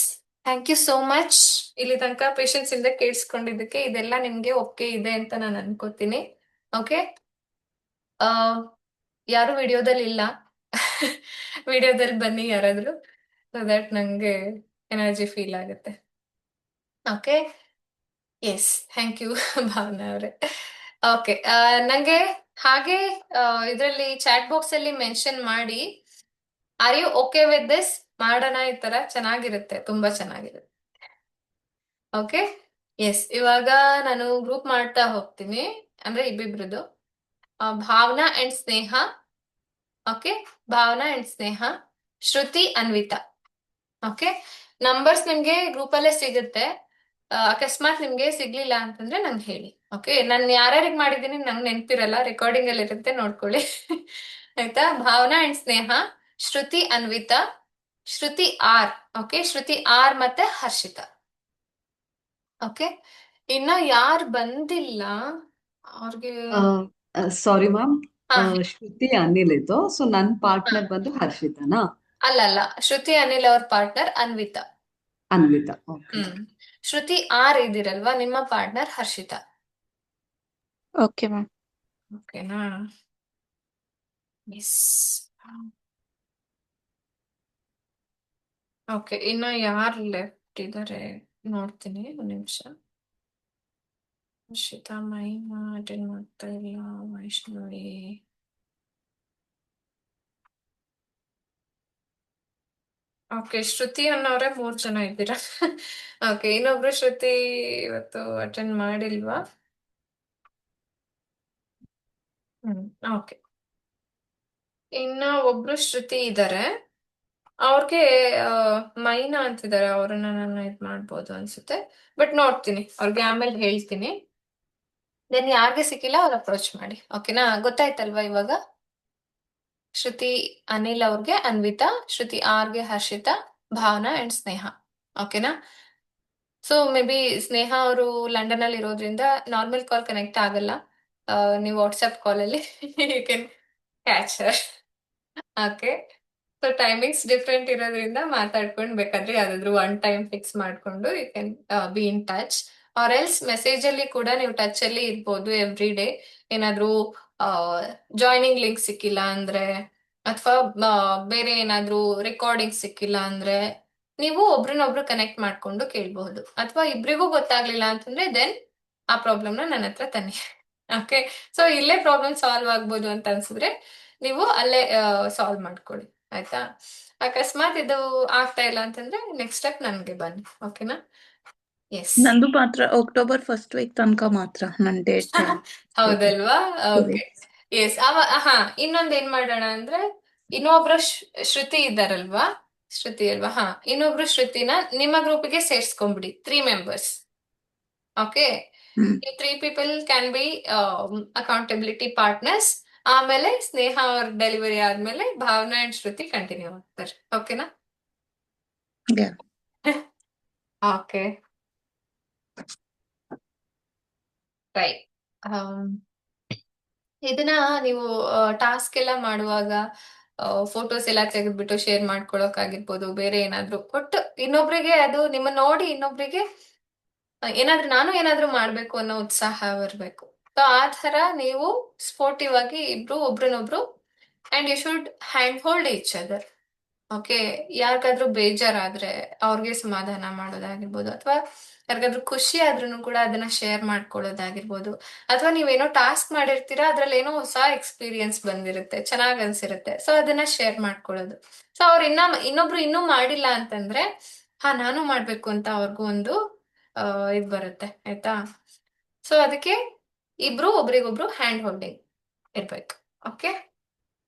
Thank you so much. ಇಲ್ಲಿ ತನಕ ಪೇಷನ್ಸ್ ಇಂದ ಕೇಳಿಸ್ಕೊಂಡಿದ್ದಕ್ಕೆ. ಇದೆಲ್ಲ ನಿಮ್ಗೆ ಒಪ್ಪಿಗೆ ಇದೆ ಅಂತ ನಾನು ಅನ್ಕೋತೀನಿ. ಓಕೆ. ಆ ಯಾರು ವಿಡಿಯೋದಲ್ಲಿ ಇಲ್ಲ. ವಿಡಿಯೋದಲ್ಲಿ ಬನ್ನಿ ಯಾರಾದ್ರೂ, ಸೊ ದಟ್ ನಂಗೆ ಎನರ್ಜಿ ಫೀಲ್ ಆಗುತ್ತೆ. Okay. Yes, thank you Bhavana ಅವರೇ. ಓಕೆ, ನಂಗೆ ಹಾಗೆ ಇದರಲ್ಲಿ ಚಾಟ್ ಬಾಕ್ಸ್ ಅಲ್ಲಿ ಮೆನ್ಷನ್ ಮಾಡಿ, are you okay with this, ಮಾಡೋಣ ಈ ತರ, ಚೆನ್ನಾಗಿರುತ್ತೆ, ತುಂಬಾ ಚೆನ್ನಾಗಿರುತ್ತೆ. ಓಕೆ. ಎಸ್, ಇವಾಗ ನಾನು ಗ್ರೂಪ್ ಮಾಡ್ತಾ ಹೋಗ್ತೀನಿ, ಅಂದ್ರೆ ಇಬ್ಬಿಬ್ರದ್ದು. Bhavana and Sneha. Okay, Bhavana and Sneha, Shruti, Anvita. Okay, numbers ನಿಮ್ಗೆ ಗ್ರೂಪ್ ಅಲ್ಲೇ ಸಿಗುತ್ತೆ. ಅಕಸ್ಮಾತ್ ನಿಮ್ಗೆ ಸಿಗ್ಲಿಲ್ಲ ಅಂತಂದ್ರೆ ನಂಗೆ ಹೇಳಿ. ಓಕೆ, ನಾನು ಯಾರ್ಯಾರಿಗೆ ಮಾಡಿದ್ದೀನಿ ನಂಗೆ ನೆನ್ಪಿರಲ್ಲ, ರೆಕಾರ್ಡಿಂಗ್ ಅಲ್ಲಿ ಇರುತ್ತೆ, ನೋಡ್ಕೊಳ್ಳಿ. ಆಯ್ತಾ? Bhavana and Sneha, Shruti, Anvita, Shruti R. Okay, Shruti R ಮತ್ತೆ ಹರ್ಷಿತಾ. ಓಕೆ, ಇನ್ನ ಯಾರು ಬಂದಿಲ್ಲ ಅವ್ರಿಗೆ. ಸಾರಿ ಮ್ಯಾಮ್, ಹಾ, ಶ್ರುತಿ ಅನಿಲ್ ಇದು, ಸೊ ನನ್ನ ಪಾರ್ಟ್ನರ್ ಬಂದು ಹರ್ಷಿತಾನಾ? ಅಲ್ಲ ಅಲ್ಲ, ಶ್ರುತಿ ಅನಿಲ್ ಅವ್ರ partner Anvita. Anvita, okay. Hmm. Shruti R ಇದಿರಲ್ವಾ, ನಿಮ್ಮ ಪಾರ್ಟ್ನರ್ ಹರ್ಷಿತಾ. Okay ma'am. ಓಕೆನಾ? ಎಸ್. ಓಕೆ, ಇನ್ನ ಯಾರು ಲೆಫ್ಟ್ ಇದಾರೆ ನೋಡ್ತೀನಿ, ಒಂದ್ ನಿಮಿಷ. ಹರ್ಷಿತಾ, ಮಹಿಮಾ ಅಟೆಂಡ್ ಮಾಡ್ತಾ ಇಲ್ಲ, ವೈಷ್ಣವಿ. ಓಕೆ, ಶ್ರುತಿ ಅನ್ನೋರೆ 3 ಜನ ಇದ್ದೀರಾ. ಓಕೆ, ಇನ್ನೊಬ್ರು ಶ್ರುತಿ ಇವತ್ತು ಅಟೆಂಡ್ ಮಾಡಿಲ್ವಾ? ಓಕೆ, ಇನ್ನ ಒಬ್ರು ಶ್ರುತಿ ಇದ್ದಾರೆ, ಅವ್ರಿಗೆ ಮೈನಾ ಅಂತಿದ್ದಾರೆ, ಅವ್ರನ್ನ ನಾನು ಇದ್ ಮಾಡ್ಬೋದು ಅನ್ಸುತ್ತೆ, ಬಟ್ ನೋಡ್ತೀನಿ, ಅವ್ರಿಗೆ ಆಮೇಲೆ ಹೇಳ್ತೀನಿ. ದೆನ್ ಯಾರಿಗೆ ಸಿಕ್ಕಿಲ್ಲ ಅವ್ರು ಅಪ್ರೋಚ್ ಮಾಡಿ. ಓಕೆನಾ? ಗೊತ್ತಾಯ್ತಲ್ವಾ ಇವಾಗ? ಶ್ರುತಿ ಅನಿಲ್ ಅವ್ರಿಗೆ ಅನ್ವಿತಾ, ಶ್ರುತಿ ಆರ್ಗೆ ಹರ್ಷಿತಾ, ಭಾವನಾ ಅಂಡ್ ಸ್ನೇಹ. ಓಕೆನಾ? ಸೊ ಮೇ ಬಿ ಸ್ನೇಹ ಅವರು ಲಂಡನ್ ಅಲ್ಲಿ ಇರೋದ್ರಿಂದ ನಾರ್ಮಲ್ ಕಾಲ್ ಕನೆಕ್ಟ್ ಆಗಲ್ಲ, ನೀವು ವಾಟ್ಸ್ಆಪ್ ಕಾಲ್ ಅಲ್ಲಿ you can catch her. Okay, so timings different ಇರೋದ್ರಿಂದ ಮಾತಾಡ್ಕೊಂಡು ಬೇಕಾದ್ರೆ ಯಾವ್ದಾದ್ರು ಒನ್ ಟೈಮ್ ಫಿಕ್ಸ್ ಮಾಡ್ಕೊಂಡು you can be in touch. Or else message ಅಲ್ಲಿ ಕೂಡ ನೀವು ಟಚ್ ಅಲ್ಲಿ ಇರ್ಬೋದು ಎವ್ರಿ ಡೇ. ಏನಾದ್ರೂ ಜಾಯ್ನಿಂಗ್ ಲಿಂಕ್ ಸಿಕ್ಕಿಲ್ಲ ಅಂದ್ರೆ, ಅಥವಾ ಬೇರೆ ಏನಾದ್ರೂ ರೆಕಾರ್ಡಿಂಗ್ ಸಿಕ್ಕಿಲ್ಲ ಅಂದ್ರೆ, ನೀವು ಒಬ್ರನ್ನೊಬ್ರು ಕನೆಕ್ಟ್ ಮಾಡ್ಕೊಂಡು ಕೇಳಬಹುದು. ಅಥವಾ ಇಬ್ರಿಗೂ ಗೊತ್ತಾಗ್ಲಿಲ್ಲ ಅಂತಂದ್ರೆ ದೆನ್ ಆ ಪ್ರಾಬ್ಲಮ್ನ ನನ್ನ ಹತ್ರ ತನ್ನಿ. ಓಕೆ, ಸೊ ಇಲ್ಲೇ ಪ್ರಾಬ್ಲಮ್ ಸಾಲ್ವ್ ಆಗ್ಬೋದು ಅಂತ ಅನ್ಸಿದ್ರೆ ನೀವು ಅಲ್ಲೇ ಸಾಲ್ವ್ ಮಾಡ್ಕೊಳ್ಳಿ. ಆಯ್ತಾ? ಅಕಸ್ಮಾತ್ ಇದು ಆಗ್ತಾ ಇಲ್ಲ ಅಂತಂದ್ರೆ ನೆಕ್ಸ್ಟ್ ಸ್ಟೆಪ್ ನನ್ಗೆ ಬನ್ನಿ. ಓಕೆನಾ? ಎಸ್. ನಂದು ಮಾತ್ರ ಅಕ್ಟೋಬರ್ ಫಸ್ಟ್ ವೀಕ್ ತನಕ ಮಾತ್ರ ನನ್ ಡೇಟ್ ಚೇಂಜ್. ಹೌದಲ್ವಾ? ಓಕೆ. ಎಸ್, ಹಾ, ಇನ್ನೊಂದ್ ಏನ್ ಮಾಡೋಣ ಅಂದ್ರೆ, ಇನ್ನೊಬ್ರು ಶ್ರುತಿ ಇದ್ದಾರಲ್ವಾ, ಶ್ರುತಿ ಅಲ್ವಾ, ಹಾ, ಇನ್ನೊಬ್ರು ಶ್ರುತಿನ ನಿಮ್ಮ ಗ್ರೂಪ್ಗೆ ಸೇರ್ಸ್ಕೊಂಡ್ಬಿಡಿ, 3 ಮೆಂಬರ್ಸ್. ಓಕೆ, ಹ್ಮ್. ಈ 3 people can be accountability partners. ಆಮೇಲೆ ಸ್ನೇಹ ಅವ್ರ ಡೆಲಿವರಿ ಆದ್ಮೇಲೆ ಭಾವನಾ ಅಂಡ್ ಶ್ರುತಿ ಕಂಟಿನ್ಯೂ ಆಗ್ತಾರೆ. ಓಕೆನಾ? Yeah. Okay, right. ಇದನ್ನ ನೀವು ಟಾಸ್ಕ್ ಎಲ್ಲ ಮಾಡುವಾಗ ಫೋಟೋಸ್ ಎಲ್ಲ ತೆಗೆದ್ಬಿಟ್ಟು ಶೇರ್ ಮಾಡ್ಕೊಳಕ್ ಆಗಿರ್ಬೋದು, ಬೇರೆ ಏನಾದ್ರು, ಒಟ್ಟು ಇನ್ನೊಬ್ರಿಗೆ ಅದು ನಿಮ್ಮ ನೋಡಿ ಇನ್ನೊಬ್ರಿಗೆ ಏನಾದ್ರೂ ನಾನು ಏನಾದ್ರೂ ಮಾಡ್ಬೇಕು ಅನ್ನೋ ಉತ್ಸಾಹ ಬರ್ಬೇಕು. ಸೊ ಆ ತರ ನೀವು ಸ್ಪೋರ್ಟಿವ್ ಆಗಿ ಇಬ್ರು ಒಬ್ರನ್ನೊಬ್ರು, and you should hand hold each other. Okay, ಯಾರಿಗಾದ್ರೂ ಬೇಜಾರಾದ್ರೆ ಅವ್ರಿಗೆ ಸಮಾಧಾನ ಮಾಡೋದಾಗಿರ್ಬೋದು, ಅಥವಾ ಯಾರಿಗಾದ್ರೂ ಖುಷಿ ಆದ್ರೂ ಕೂಡ ಅದನ್ನ ಶೇರ್ ಮಾಡ್ಕೊಳ್ಳೋದಾಗಿರ್ಬೋದು, ಅಥವಾ ನೀವೇನೋ ಟಾಸ್ಕ್ ಮಾಡಿರ್ತೀರಾ, ಅದ್ರಲ್ಲಿ ಏನೋ ಹೊಸ ಎಕ್ಸ್ಪೀರಿಯನ್ಸ್ ಬಂದಿರುತ್ತೆ, ಚೆನ್ನಾಗ್ ಅನ್ಸಿರುತ್ತೆ, ಸೊ ಅದನ್ನ ಶೇರ್ ಮಾಡ್ಕೊಳ್ಳೋದು. ಸೊ ಅವ್ರು ಇನ್ನೊಬ್ರು ಇನ್ನೂ ಮಾಡಿಲ್ಲ ಅಂತಂದ್ರೆ, ಹಾ ನಾನು ಮಾಡ್ಬೇಕು ಅಂತ ಅವ್ರಿಗೂ ಒಂದು ಇದ್ ಬರುತ್ತೆ. ಆಯ್ತಾ? ಸೊ ಅದಕ್ಕೆ ಇಬ್ರು ಒಬ್ರಿಗೊಬ್ರು ಹ್ಯಾಂಡ್ ಹೋಲ್ಡಿಂಗ್ ಇರ್ಬೇಕು. Okay.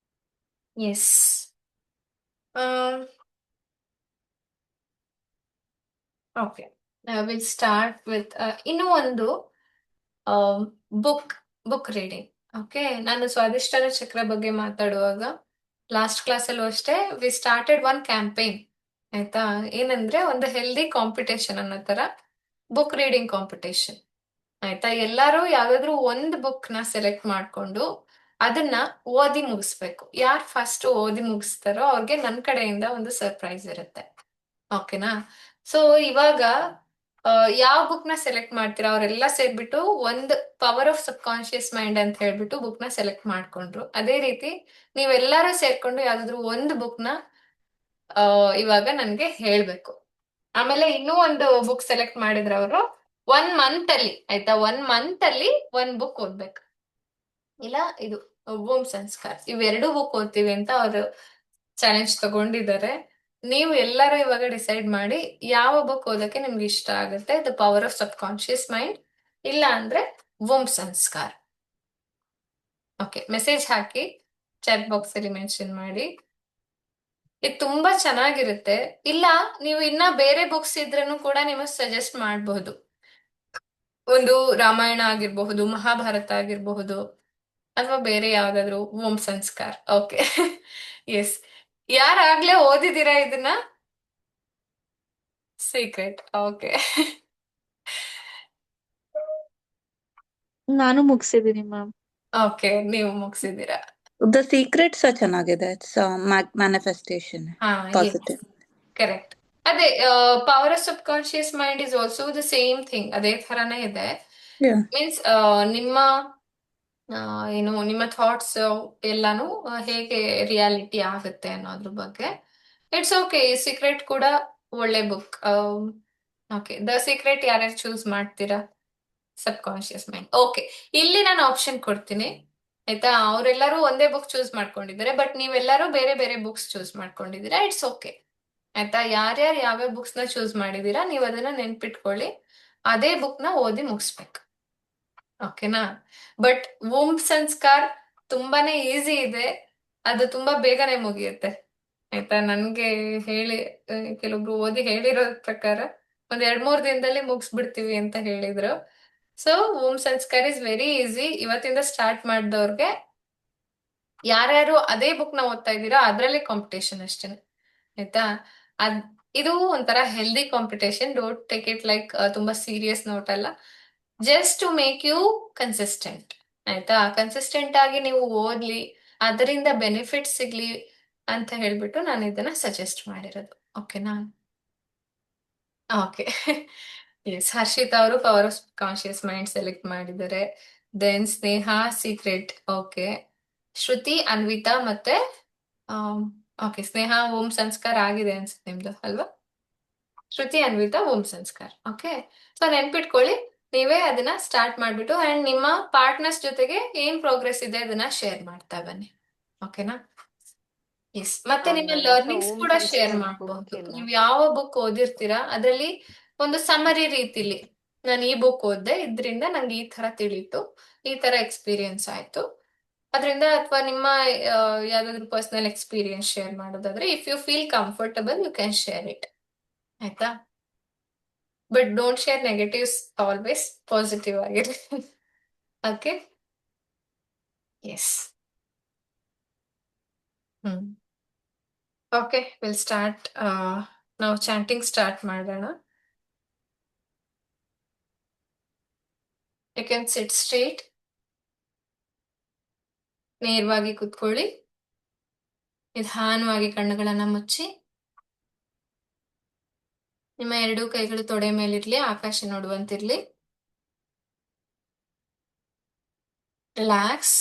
Yes. Okay, will start with ಇನ್ನೂ ಒಂದು ಬುಕ್ ಬುಕ್ ರೀಡಿಂಗ್. ಓಕೆ, ನಾನು ಸ್ವಾದಿಷ್ಟಾನ ಚಕ್ರ ಬಗ್ಗೆ ಮಾತಾಡುವಾಗ ಲಾಸ್ಟ್ ಕ್ಲಾಸಲ್ಲೂ ಅಷ್ಟೇ ವಿ ಸ್ಟಾರ್ಟೆಡ್ ಒನ್ ಕ್ಯಾಂಪೇನ್. ಆಯ್ತಾ? ಏನಂದ್ರೆ ಒಂದು ಹೆಲ್ದಿ ಕಾಂಪಿಟೇಷನ್ ಅನ್ನೋ ತರ ಬುಕ್ ರೀಡಿಂಗ್ ಕಾಂಪಿಟೇಷನ್. ಆಯ್ತಾ? ಎಲ್ಲಾರು ಯಾವ್ದಾದ್ರು ಒಂದು ಬುಕ್ ನ ಸೆಲೆಕ್ಟ್ ಮಾಡ್ಕೊಂಡು ಅದನ್ನ ಓದಿ ಮುಗಿಸ್ಬೇಕು. ಯಾರು ಫಸ್ಟ್ ಓದಿ ಮುಗಿಸ್ತಾರೋ ಅವ್ರಿಗೆ ನನ್ನ ಕಡೆಯಿಂದ ಒಂದು ಸರ್ಪ್ರೈಸ್ ಇರುತ್ತೆ. ಓಕೆನಾ? ಸೊ ಇವಾಗ ಯಾವ ಬುಕ್ ನ ಸೆಲೆಕ್ಟ್ ಮಾಡ್ತೀರಾ? ಅವರೆಲ್ಲ ಸೇರ್ಬಿಟ್ಟು ಒಂದು power of sub conscious mind ಅಂತ ಹೇಳ್ಬಿಟ್ಟು ಬುಕ್ ನ ಸೆಲೆಕ್ಟ್ ಮಾಡ್ಕೊಂಡ್ರು. ಅದೇ ರೀತಿ ನೀವೆಲ್ಲರೂ ಸೇರ್ಕೊಂಡು ಯಾವ್ದಾದ್ರು ಒಂದು ಬುಕ್ ನ ಇವಾಗ ನನ್ಗೆ ಹೇಳ್ಬೇಕು. ಆಮೇಲೆ ಇನ್ನೂ ಒಂದು ಬುಕ್ ಸೆಲೆಕ್ಟ್ ಮಾಡಿದ್ರ ಅವರು, 1 ಮಂತ್ ಅಲ್ಲಿ ಆಯ್ತಾ, 1 ಮಂತ್ ಅಲ್ಲಿ 1 ಬುಕ್ ಓದ್ಬೇಕು. ಇಲ್ಲ ಇದು ಓಂ ಸಂಸ್ಕಾರ, ಇವೆರಡು ಬುಕ್ ಓದ್ತೀವಿ ಅಂತ ಅವರು ಚಾಲೆಂಜ್ ತಗೊಂಡಿದ್ದಾರೆ. ನೀವು ಎಲ್ಲರೂ ಇವಾಗ ಡಿಸೈಡ್ ಮಾಡಿ ಯಾವ ಬುಕ್ ಓದಕ್ಕೆ ನಿಮ್ಗೆ ಇಷ್ಟ ಆಗುತ್ತೆ. The power of sub conscious mind, ಇಲ್ಲ ಅಂದ್ರೆ ಓಂ ಸಂಸ್ಕಾರ್. ಓಕೆ, ಮೆಸೇಜ್ ಹಾಕಿ, ಚಾಟ್ ಬಾಕ್ಸ್ ಅಲ್ಲಿ ಮೆನ್ಷನ್ ಮಾಡಿ. ಇದು ತುಂಬಾ ಚೆನ್ನಾಗಿರುತ್ತೆ. ಇಲ್ಲ ನೀವು ಇನ್ನ ಬೇರೆ ಬುಕ್ಸ್ ಇದ್ರೂ ಕೂಡ ನೀವು ಸಜೆಸ್ಟ್ ಮಾಡಬಹುದು. ಒಂದು ರಾಮಾಯಣ ಆಗಿರಬಹುದು, ಮಹಾಭಾರತ ಆಗಿರಬಹುದು, ಅಥವಾ ಬೇರೆ ಯಾವ್ದಾದ್ರು ಓಂ ಸಂಸ್ಕಾರ್. ಓಕೆ. ಎಸ್. ಯಾರಾಗ್ಲೇ ಓದಿದೀರಾ ಇದನ್ನ? ಸೀಕ್ರೆಟ್. ಓಕೆ. ನಾನು ಮುಗಿಸಿದೀನಿ ಮ್ಯಾಮ್. ಓಕೆ, ನೀವು ಮುಗಿಸಿದೀರಾ. ದ ಸೀಕ್ರೆಟ್ಸ್ ಚೆನ್ನಾಗಿದೆ. ಇಟ್ಸ್ ಮ್ಯಾನಿಫೆಸ್ಟೇಷನ್ ಹಾ, ಪಾಸಿಟಿವ್. ಕರೆಕ್ಟ್. ಅದೇ power of sub conscious mind is also the same thing, ಅದೇ ತರಾನೇ ಇದೆ. ಮೀನ್ಸ್ ನಿಮ್ಮ ಆ, ಏನು ನಿಮ್ಮ ಥಾಟ್ಸ್ ಎಲ್ಲಾನು ಹೇಗೆ ರಿಯಾಲಿಟಿ ಆಗುತ್ತೆ ಅನ್ನೋದ್ರ ಬಗ್ಗೆ. It's okay. ಸೀಕ್ರೆಟ್ ಕೂಡ ಒಳ್ಳೆ ಬುಕ್. ಓಕೆ, ದ ಸೀಕ್ರೆಟ್ ಯಾರ್ಯಾರು ಚೂಸ್ ಮಾಡ್ತೀರಾ? ಸಬ್ ಕಾನ್ಶಿಯಸ್ ಮೈಂಡ್. ಓಕೆ, ಇಲ್ಲಿ ನಾನು ಆಪ್ಷನ್ ಕೊಡ್ತೀನಿ ಆಯ್ತಾ. ಅವರೆಲ್ಲರೂ ಒಂದೇ ಬುಕ್ ಚೂಸ್ ಮಾಡ್ಕೊಂಡಿದ್ದಾರೆ, ಬಟ್ ನೀವೆಲ್ಲರೂ ಬೇರೆ ಬೇರೆ ಬುಕ್ಸ್ ಚೂಸ್ ಮಾಡ್ಕೊಂಡಿದ್ದೀರಾ. ಇಟ್ಸ್ ಓಕೆ ಆಯ್ತಾ. ಯಾರ್ಯಾರು ಯಾವ್ಯಾವ ಬುಕ್ಸ್ ನ ಚೂಸ್ ಮಾಡಿದೀರಾ ನೀವು ಅದನ್ನ ನೆನ್ಪಿಟ್ಕೊಳ್ಳಿ, ಅದೇ ಬುಕ್ ನ ಓದಿ ಮುಗಿಸ್ಬೇಕು. ಓಕೆನಾ? ಬಟ್ ಓಂ ಸಂಸ್ಕಾರ್ ತುಂಬಾನೇ ಈಸಿ ಇದೆ, ಅದು ತುಂಬಾ ಬೇಗನೆ ಮುಗಿಯುತ್ತೆ ಆಯ್ತಾ. ನನ್ಗೆ ಹೇಳಿ ಕೆಲವೊಬ್ರು ಓದಿ ಹೇಳಿರೋ ಪ್ರಕಾರ ಒಂದ್ 2-3 ದಿನದಲ್ಲಿ ಮುಗಿಸ್ಬಿಡ್ತೀವಿ ಅಂತ ಹೇಳಿದ್ರು. So Om Sanskar is very easy. ಇವತ್ತಿಂದ ಸ್ಟಾರ್ಟ್ ಮಾಡಿದವ್ರಿಗೆ, ಯಾರ್ಯಾರು ಅದೇ ಬುಕ್ ನ ಓದ್ತಾ ಇದ್ದೀರಾ ಅದ್ರಲ್ಲಿ ಕಾಂಪಿಟೇಷನ್ ಅಷ್ಟೇನೆ ಆಯ್ತಾ. ಅದ್ ಇದು ಒಂಥರ healthy competition. Don't take it like ತುಂಬಾ ಸೀರಿಯಸ್ ನೋಟ್ ಅಲ್ಲ. Just to make you consistent ಆಯ್ತಾ. ಕನ್ಸಿಸ್ಟೆಂಟ್ ಆಗಿ ನೀವು ಓದ್ಲಿ, ಅದರಿಂದ ಬೆನಿಫಿಟ್ ಸಿಗ್ಲಿ ಅಂತ ಹೇಳ್ಬಿಟ್ಟು ನಾನು ಇದನ್ನ ಸಜೆಸ್ಟ್ ಮಾಡಿರೋದು. ಓಕೆನಾ? ಓಕೆ. ಎಸ್, ಹರ್ಷಿತಾ ಅವರು power of conscious mind select ಮಾಡಿದ್ದಾರೆ. ದೆನ್ ಸ್ನೇಹ ಸೀಕ್ರೆಟ್. ಓಕೆ, ಶ್ರುತಿ, ಅನ್ವಿತಾ ಮತ್ತೆ ಓಕೆ, ಸ್ನೇಹ ಓಂ ಸಂಸ್ಕಾರ ಆಗಿದೆ ಅನ್ಸುತ್ತೆ ನಿಮ್ದು ಅಲ್ವಾ? ಶ್ರುತಿ, ಅನ್ವಿತಾ ಓಂ ಸಂಸ್ಕಾರ್. ಓಕೆ, ಸೊ ನೆನ್ಪಿಟ್ಕೊಳ್ಳಿ, ನೀವೇ ಅದನ್ನ ಸ್ಟಾರ್ಟ್ ಮಾಡ್ಬಿಟ್ಟು ಅಂಡ್ ನಿಮ್ಮ ಪಾರ್ಟ್ನರ್ಸ್ ಜೊತೆಗೆ ಏನ್ ಪ್ರೋಗ್ರೆಸ್ ಇದೆ ಅದನ್ನ ಶೇರ್ ಮಾಡ್ತಾ ಬನ್ನಿ. ಓಕೆನಾ? ಎಸ್, ಮತ್ತೆ ನಿಮ್ಮ ನನ್ನ ಹತ್ರ ಲರ್ನಿಂಗ್ಸ್ ಓಂ ಕೂಡ ಶೇರ್ ಸಂಸ್ಕಾರ್ ಬುಕ್ ಮಾಡಬಹುದು. ಇಲ್ಲ. ನೀವು ಯಾವ ಬುಕ್ ಓದಿರ್ತೀರಾ ಅದರಲ್ಲಿ ಒಂದು ಸಮರಿ ರೀತಿಲಿ, ನಾನು ಈ ಬುಕ್ ಓದ್ದೆ, ಇದ್ರಿಂದ ನಂಗೆ ಈ ತರ ತಿಳಿತು, ಈ ತರ ಎಕ್ಸ್ಪೀರಿಯನ್ಸ್ ಆಯ್ತು ಅದರಿಂದ, ಅಥವಾ ನಿಮ್ಮ ಯಾವ್ದಾದ್ರು ಪರ್ಸನಲ್ ಎಕ್ಸ್ಪೀರಿಯನ್ಸ್ ಶೇರ್ ಮಾಡೋದಾದ್ರೆ, if you feel comfortable you can share it ಆಯ್ತಾ. But don't share negatives, always positive ಆಗಿರಿ. Okay. Yes. Hmm. Okay, will start. ನಾವು ಚಾಂಟಿಂಗ್ ಸ್ಟಾರ್ಟ್ ಮಾಡೋಣ. You can sit straight. ನೇರವಾಗಿ ಕೂತ್ಕೊಳ್ಳಿ. ನಿಧಾನವಾಗಿ ಕಣ್ಣುಗಳನ್ನ ಮುಚ್ಚಿ, ನಿಮ್ಮ 2 ಕೈಗಳು ತೊಡೆ ಮೇಲಿರ್ಲಿ, ಆಕಾಶ ನೋಡುವಂತಿರ್ಲಿ. ರಿಲ್ಯಾಕ್ಸ್.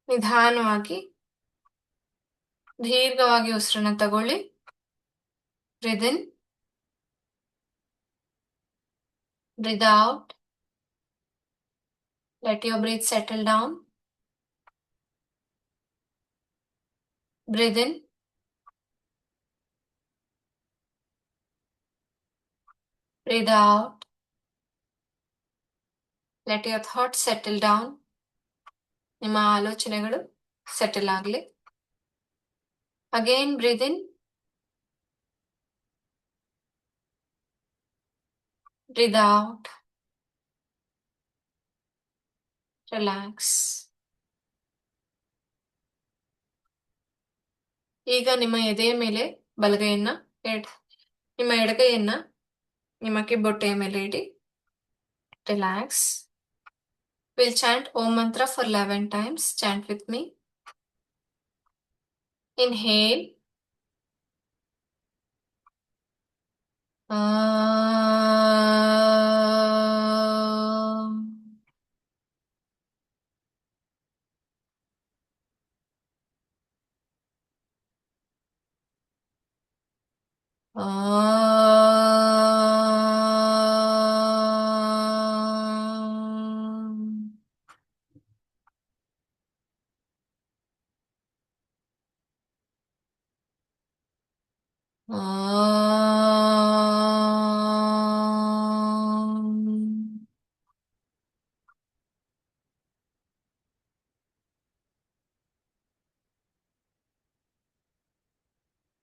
ನಿಧಾನವಾಗಿ ದೀರ್ಘವಾಗಿ ಉಸಿರನ್ನ ತಗೊಳ್ಳಿ. Breathe in, breathe out. Let your breath settle down. Breathe in, breathe out. Let your thought settle down. ನಿಮ್ಮ ಆಲೋಚನೆಗಳು ಸೆಟಲ್ ಆಗಲಿ. Again breathe in, breathe out. Relax. ಈಗ ನಿಮ್ಮ ಎದೆಯ ಮೇಲೆ ಬಲಗೈಯನ್ನ, ನಿಮ್ಮ ಎಡಗೈಯನ್ನ ನಿಮ್ಮ ಕಿಬ್ಬೊಟ್ಟೆಯ ಮೇಲೆ ಇಡಿ. ರಿಲ್ಯಾಕ್ಸ್. ವಿಲ್ ಚಾಂಟ್ ಓಂ ಮಂತ್ರ for 11 times. Chant with me. Inhale. Um.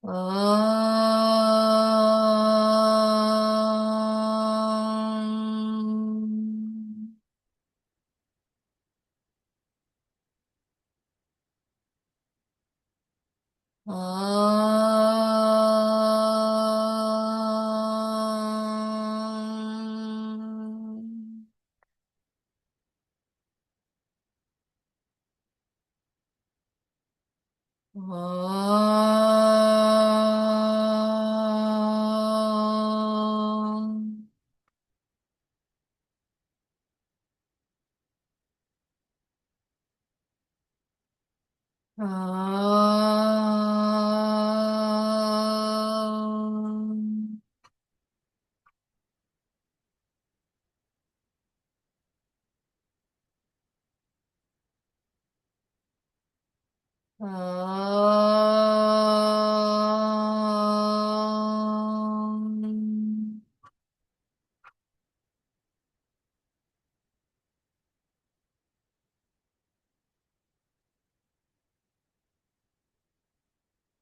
Um. Um. Um. Um. Um.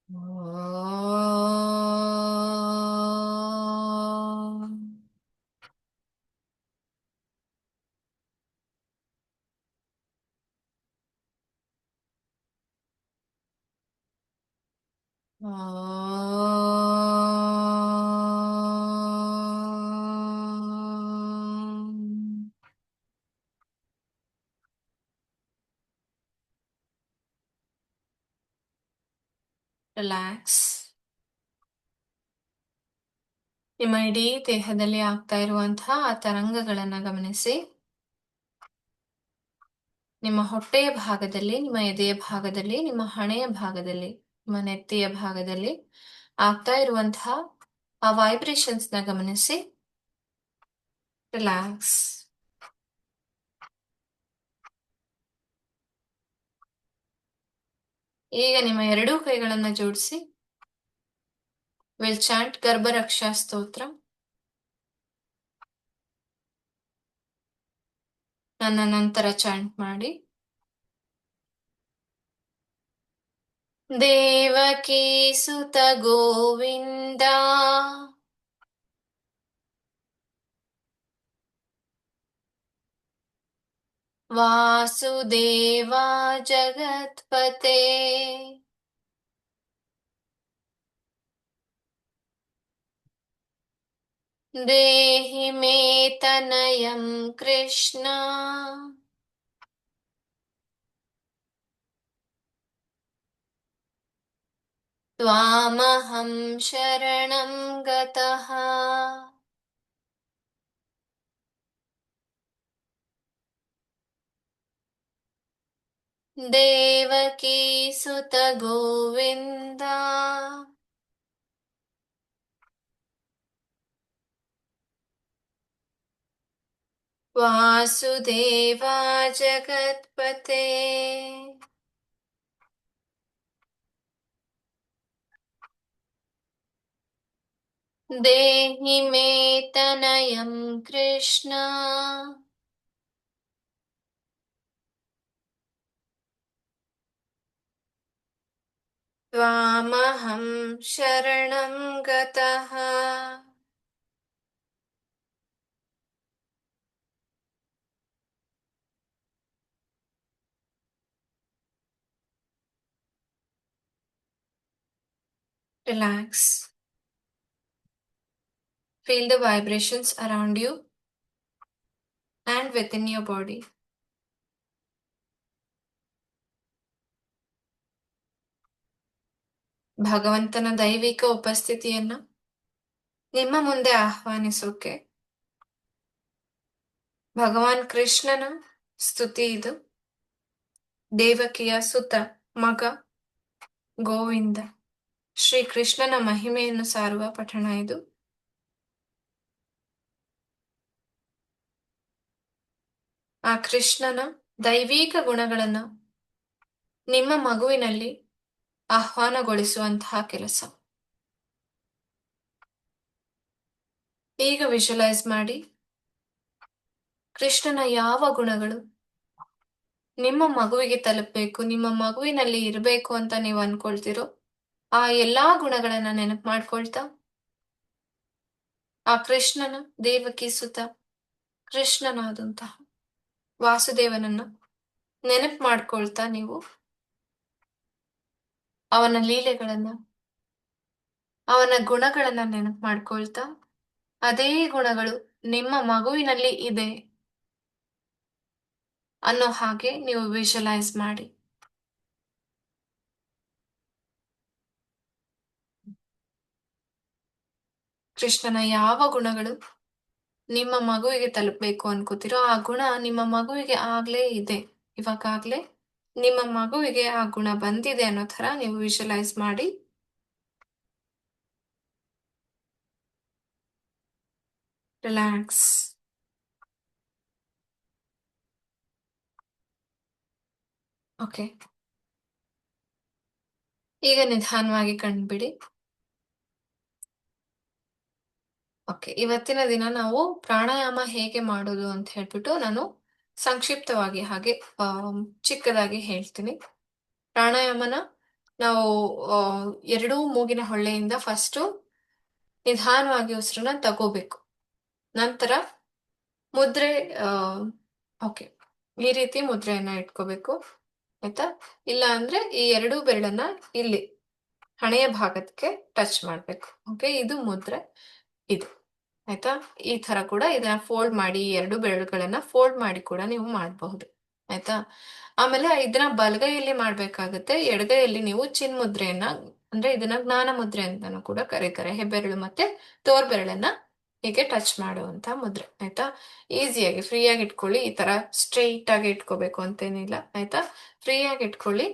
Um. Um. Relax. ನಿಮ್ಮ ಇಡೀ ದೇಹದಲ್ಲಿ ಆಗ್ತಾ ಇರುವಂತಹ ಆ ತರಂಗಗಳನ್ನ ಗಮನಿಸಿ. ನಿಮ್ಮ ಹೊಟ್ಟೆಯ ಭಾಗದಲ್ಲಿ, ನಿಮ್ಮ ಎದೆಯ ಭಾಗದಲ್ಲಿ, ನಿಮ್ಮ ಹಣೆಯ ಭಾಗದಲ್ಲಿ, ನಿಮ್ಮ ನೆತ್ತಿಯ ಭಾಗದಲ್ಲಿ ಆಗ್ತಾ ಇರುವಂತಹ ಆ ವೈಬ್ರೇಷನ್ಸ್ ನ ಗಮನಿಸಿ. ರಿಲ್ಯಾಕ್ಸ್. ಈಗ ನಿಮ್ಮ ಎರಡೂ ಕೈಗಳನ್ನ ಜೋಡಿಸಿ ವಿಲ್ ಚಾಂಟ್ ಗರ್ಭರಕ್ಷಾ ಸ್ತೋತ್ರ. ನನ್ನ ನಂತರ ಚಾಂಟ್ ಮಾಡಿ. ದೇವಕೀ ಸುತ ಗೋವಿಂದ ವಾಸುದೇವ ಜಗತ್ಪತೆ ದೇಹಿ ಮೇ ತನಯಂ ಕೃಷ್ಣ ತ್ವಾಮಹಂ ಶರಣಂ ಗತಃ. ದೇವಕೀ ಸುತ ಗೋವಿಂದ ವಾಸುದೇವ ಜಗತ್ಪತೆ ದೇಹಿ ಮೇ ತನಯಂ ಕೃಷ್ಣ ತ್ವಾಮಹಂ ಶರಣಂ ಗತಃ. Relax. Feel the vibrations around you and within your body. ಭಗವಂತನ ದೈವಿಕ ಉಪಸ್ಥಿತಿಯನ್ನ ನಿಮ್ಮ ಮುಂದೆ ಆಹ್ವಾನಿಸೋಕೆ ಭಗವಾನ್ ಕೃಷ್ಣನ ಸ್ತುತಿ ಇದು. ದೇವಕಿಯ ಸುತ ಮಗ ಗೋವಿಂದ ಶ್ರೀ ಕೃಷ್ಣನ ಮಹಿಮೆಯನ್ನು ಸಾರುವ ಪಠಣ ಇದು. ಆ ಕೃಷ್ಣನ ದೈವಿಕ ಗುಣಗಳನ್ನ ನಿಮ್ಮ ಮಗುವಿನಲ್ಲಿ ಆಹ್ವಾನಗೊಳಿಸುವಂತಹ ಕೆಲಸ. ಈಗ ವಿಜುವಲೈಸ್ ಮಾಡಿ ಕೃಷ್ಣನ ಯಾವ ಗುಣಗಳು ನಿಮ್ಮ ಮಗುವಿಗೆ ತಲುಪಬೇಕು, ನಿಮ್ಮ ಮಗುವಿನಲ್ಲಿ ಇರಬೇಕು ಅಂತ ನೀವು ಅನ್ಕೊಳ್ತಿರೋ ಆ ಎಲ್ಲಾ ಗುಣಗಳನ್ನ ನೆನಪು ಮಾಡ್ಕೊಳ್ತಾ ಆ ಕೃಷ್ಣನ, ದೇವಕಿ ಸುತ ಕೃಷ್ಣನಾದಂತಹ ವಾಸುದೇವನನ್ನ ನೆನಪು ಮಾಡ್ಕೊಳ್ತಾ ನೀವು ಅವನ ಲೀಲೆಗಳನ್ನ, ಅವನ ಗುಣಗಳನ್ನ ನೆನಪು ಮಾಡ್ಕೊಳ್ತಾ ಅದೇ ಗುಣಗಳು ನಿಮ್ಮ ಮಗುವಿನಲ್ಲಿ ಇದೆ ಅನ್ನೋ ಹಾಗೆ ನೀವು ವಿಜುವಲೈಸ್ ಮಾಡಿ. ಕೃಷ್ಣನ ಯಾವ ಗುಣಗಳು ನಿಮ್ಮ ಮಗುವಿಗೆ ತಲುಪಬೇಕು ಅನ್ಕೋತಿರೋ ಆ ಗುಣ ನಿಮ್ಮ ಮಗುವಿಗೆ ಆಗ್ಲೇ ಇದೆ, ಇವಾಗಾಗ್ಲೇ ನಿಮ್ಮ ಮಗುವಿಗೆ ಆ ಗುಣ ಬಂದಿದೆ ಅನ್ನೋ ತರ ನೀವು ವಿಜುವಲೈಸ್ ಮಾಡಿ. ರಿಲ್ಯಾಕ್ಸ್. ಓಕೆ, ಈಗ ನಿಧಾನವಾಗಿ ಕಣ್ಬಿಡಿ. ಓಕೆ, ಇವತ್ತಿನ ದಿನ ನಾವು ಪ್ರಾಣಾಯಾಮ ಹೇಗೆ ಮಾಡೋದು ಅಂತ ಹೇಳ್ಬಿಟ್ಟು ನಾನು ಸಂಕ್ಷಿಪ್ತವಾಗಿ ಹಾಗೆ ಚಿಕ್ಕದಾಗಿ ಹೇಳ್ತೀನಿ. ಪ್ರಾಣಾಯಾಮನ ನಾವು ಎರಡೂ ಮೂಗಿನ ಹೊಳ್ಳೆಯಿಂದ ಫಸ್ಟು ನಿಧಾನವಾಗಿ ಉಸಿರನ್ನ ತಗೋಬೇಕು. ನಂತರ ಮುದ್ರೆ ಓಕೆ, ಈ ರೀತಿ ಮುದ್ರೆಯನ್ನ ಇಟ್ಕೋಬೇಕು, ಆಯ್ತಾ? ಇಲ್ಲ ಅಂದ್ರೆ ಈ ಎರಡೂ ಬೆರಳನ್ನ ಇಲ್ಲಿ ಹಣೆಯ ಭಾಗಕ್ಕೆ ಟಚ್ ಮಾಡ್ಬೇಕು. ಓಕೆ, ಇದು ಮುದ್ರೆ, ಇದು ಆಯ್ತಾ? ಈ ತರ ಕೂಡ ಇದನ್ನ ಫೋಲ್ಡ್ ಮಾಡಿ, ಈ ಎರಡು ಬೆರಳುಗಳನ್ನ ಫೋಲ್ಡ್ ಮಾಡಿ ಕೂಡ ನೀವು ಮಾಡಬಹುದು, ಆಯ್ತಾ? ಆಮೇಲೆ ಇದನ್ನ ಬಲಗೈಯಲ್ಲಿ ಮಾಡ್ಬೇಕಾಗತ್ತೆ, ಎಡಗೈಯಲ್ಲಿ ನೀವು ಚಿನ್ಮುದ್ರೆಯನ್ನ, ಅಂದ್ರೆ ಇದನ್ನ ಜ್ಞಾನ ಮುದ್ರೆ ಅಂತಾನು ಕೂಡ ಕರೀತಾರೆ. ಹೆಬ್ಬೆರಳು ಮತ್ತೆ ತೋರ್ ಬೆರಳನ್ನ ಹೀಗೆ ಟಚ್ ಮಾಡುವಂತ ಮುದ್ರೆ, ಆಯ್ತಾ? ಈಸಿಯಾಗಿ ಫ್ರೀಯಾಗಿ ಇಟ್ಕೊಳ್ಳಿ. ಈ ತರ ಸ್ಟ್ರೈಟ್ ಆಗಿ ಇಟ್ಕೋಬೇಕು ಅಂತೇನಿಲ್ಲ, ಆಯ್ತಾ? ಫ್ರೀಯಾಗಿ ಇಟ್ಕೊಳ್ಳಿ,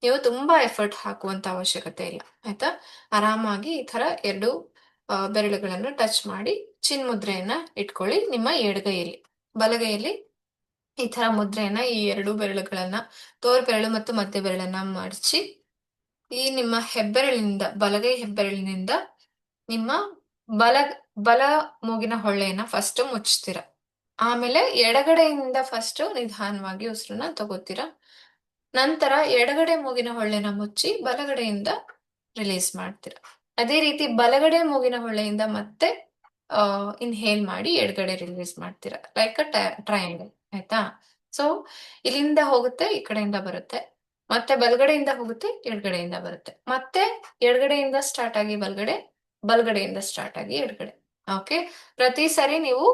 ನೀವು ತುಂಬಾ ಎಫರ್ಟ್ ಹಾಕುವಂತ ಅವಶ್ಯಕತೆ ಇಲ್ಲ, ಆಯ್ತಾ? ಆರಾಮಾಗಿ ಈ ತರ ಎರಡು ಬೆರಳುಗಳನ್ನ ಟಚ್ ಮಾಡಿ ಚಿನ್ಮುದ್ರೆಯನ್ನ ಇಟ್ಕೊಳ್ಳಿ ನಿಮ್ಮ ಎಡಗೈಯಲ್ಲಿ. ಬಲಗೈಯಲ್ಲಿ ಈ ತರ ಮುದ್ರೆಯನ್ನ, ಈ ಎರಡು ಬೆರಳುಗಳನ್ನ, ತೋರ್ ಬೆರಳು ಮತ್ತು ಮಧ್ಯ ಬೆರಳನ್ನ ಮಡಚಿ ಈ ನಿಮ್ಮ ಹೆಬ್ಬೆರಳಿನಿಂದ, ಬಲಗೈ ಹೆಬ್ಬೆರಳಿನಿಂದ ನಿಮ್ಮ ಬಲ ಬಲ ಮೂಗಿನ ಹೊಳ್ಳೆಯನ್ನ ಫಸ್ಟ್ ಮುಚ್ತೀರ. ಆಮೇಲೆ ಎಡಗಡೆಯಿಂದ ಫಸ್ಟ್ ನಿಧಾನವಾಗಿ ಉಸಿರನ್ನ ತಗೋತೀರ. ನಂತರ ಎಡಗಡೆ ಮೂಗಿನ ಹೊಳ್ಳೆನ ಮುಚ್ಚಿ ಬಲಗಡೆಯಿಂದ ರಿಲೀಸ್ ಮಾಡ್ತೀರ. ಅದೇ ರೀತಿ ಬಲಗಡೆ ಮೂಗಿನ ಹೊಳ್ಳೆಯಿಂದ ಮತ್ತೆ ಇನ್ಹೇಲ್ ಮಾಡಿ ಎಡಗಡೆ ರಿಲೀಸ್ ಮಾಡ್ತೀರಾ, ಲೈಕ್ ಅ ಟ್ರಯಾಂಗಲ್, ಆಯ್ತಾ? ಸೊ ಇಲ್ಲಿಂದ ಹೋಗುತ್ತೆ, ಈ ಕಡೆಯಿಂದ ಬರುತ್ತೆ, ಮತ್ತೆ ಬಲಗಡೆಯಿಂದ ಹೋಗುತ್ತೆ, ಎಡಗಡೆಯಿಂದ ಬರುತ್ತೆ, ಮತ್ತೆ ಎಡಗಡೆಯಿಂದ ಸ್ಟಾರ್ಟ್ ಆಗಿ ಬಲಗಡೆ, ಬಲಗಡೆಯಿಂದ ಸ್ಟಾರ್ಟ್ ಆಗಿ ಎಡಗಡೆ. ಓಕೆ, ಪ್ರತಿ ಸರಿ ನೀವು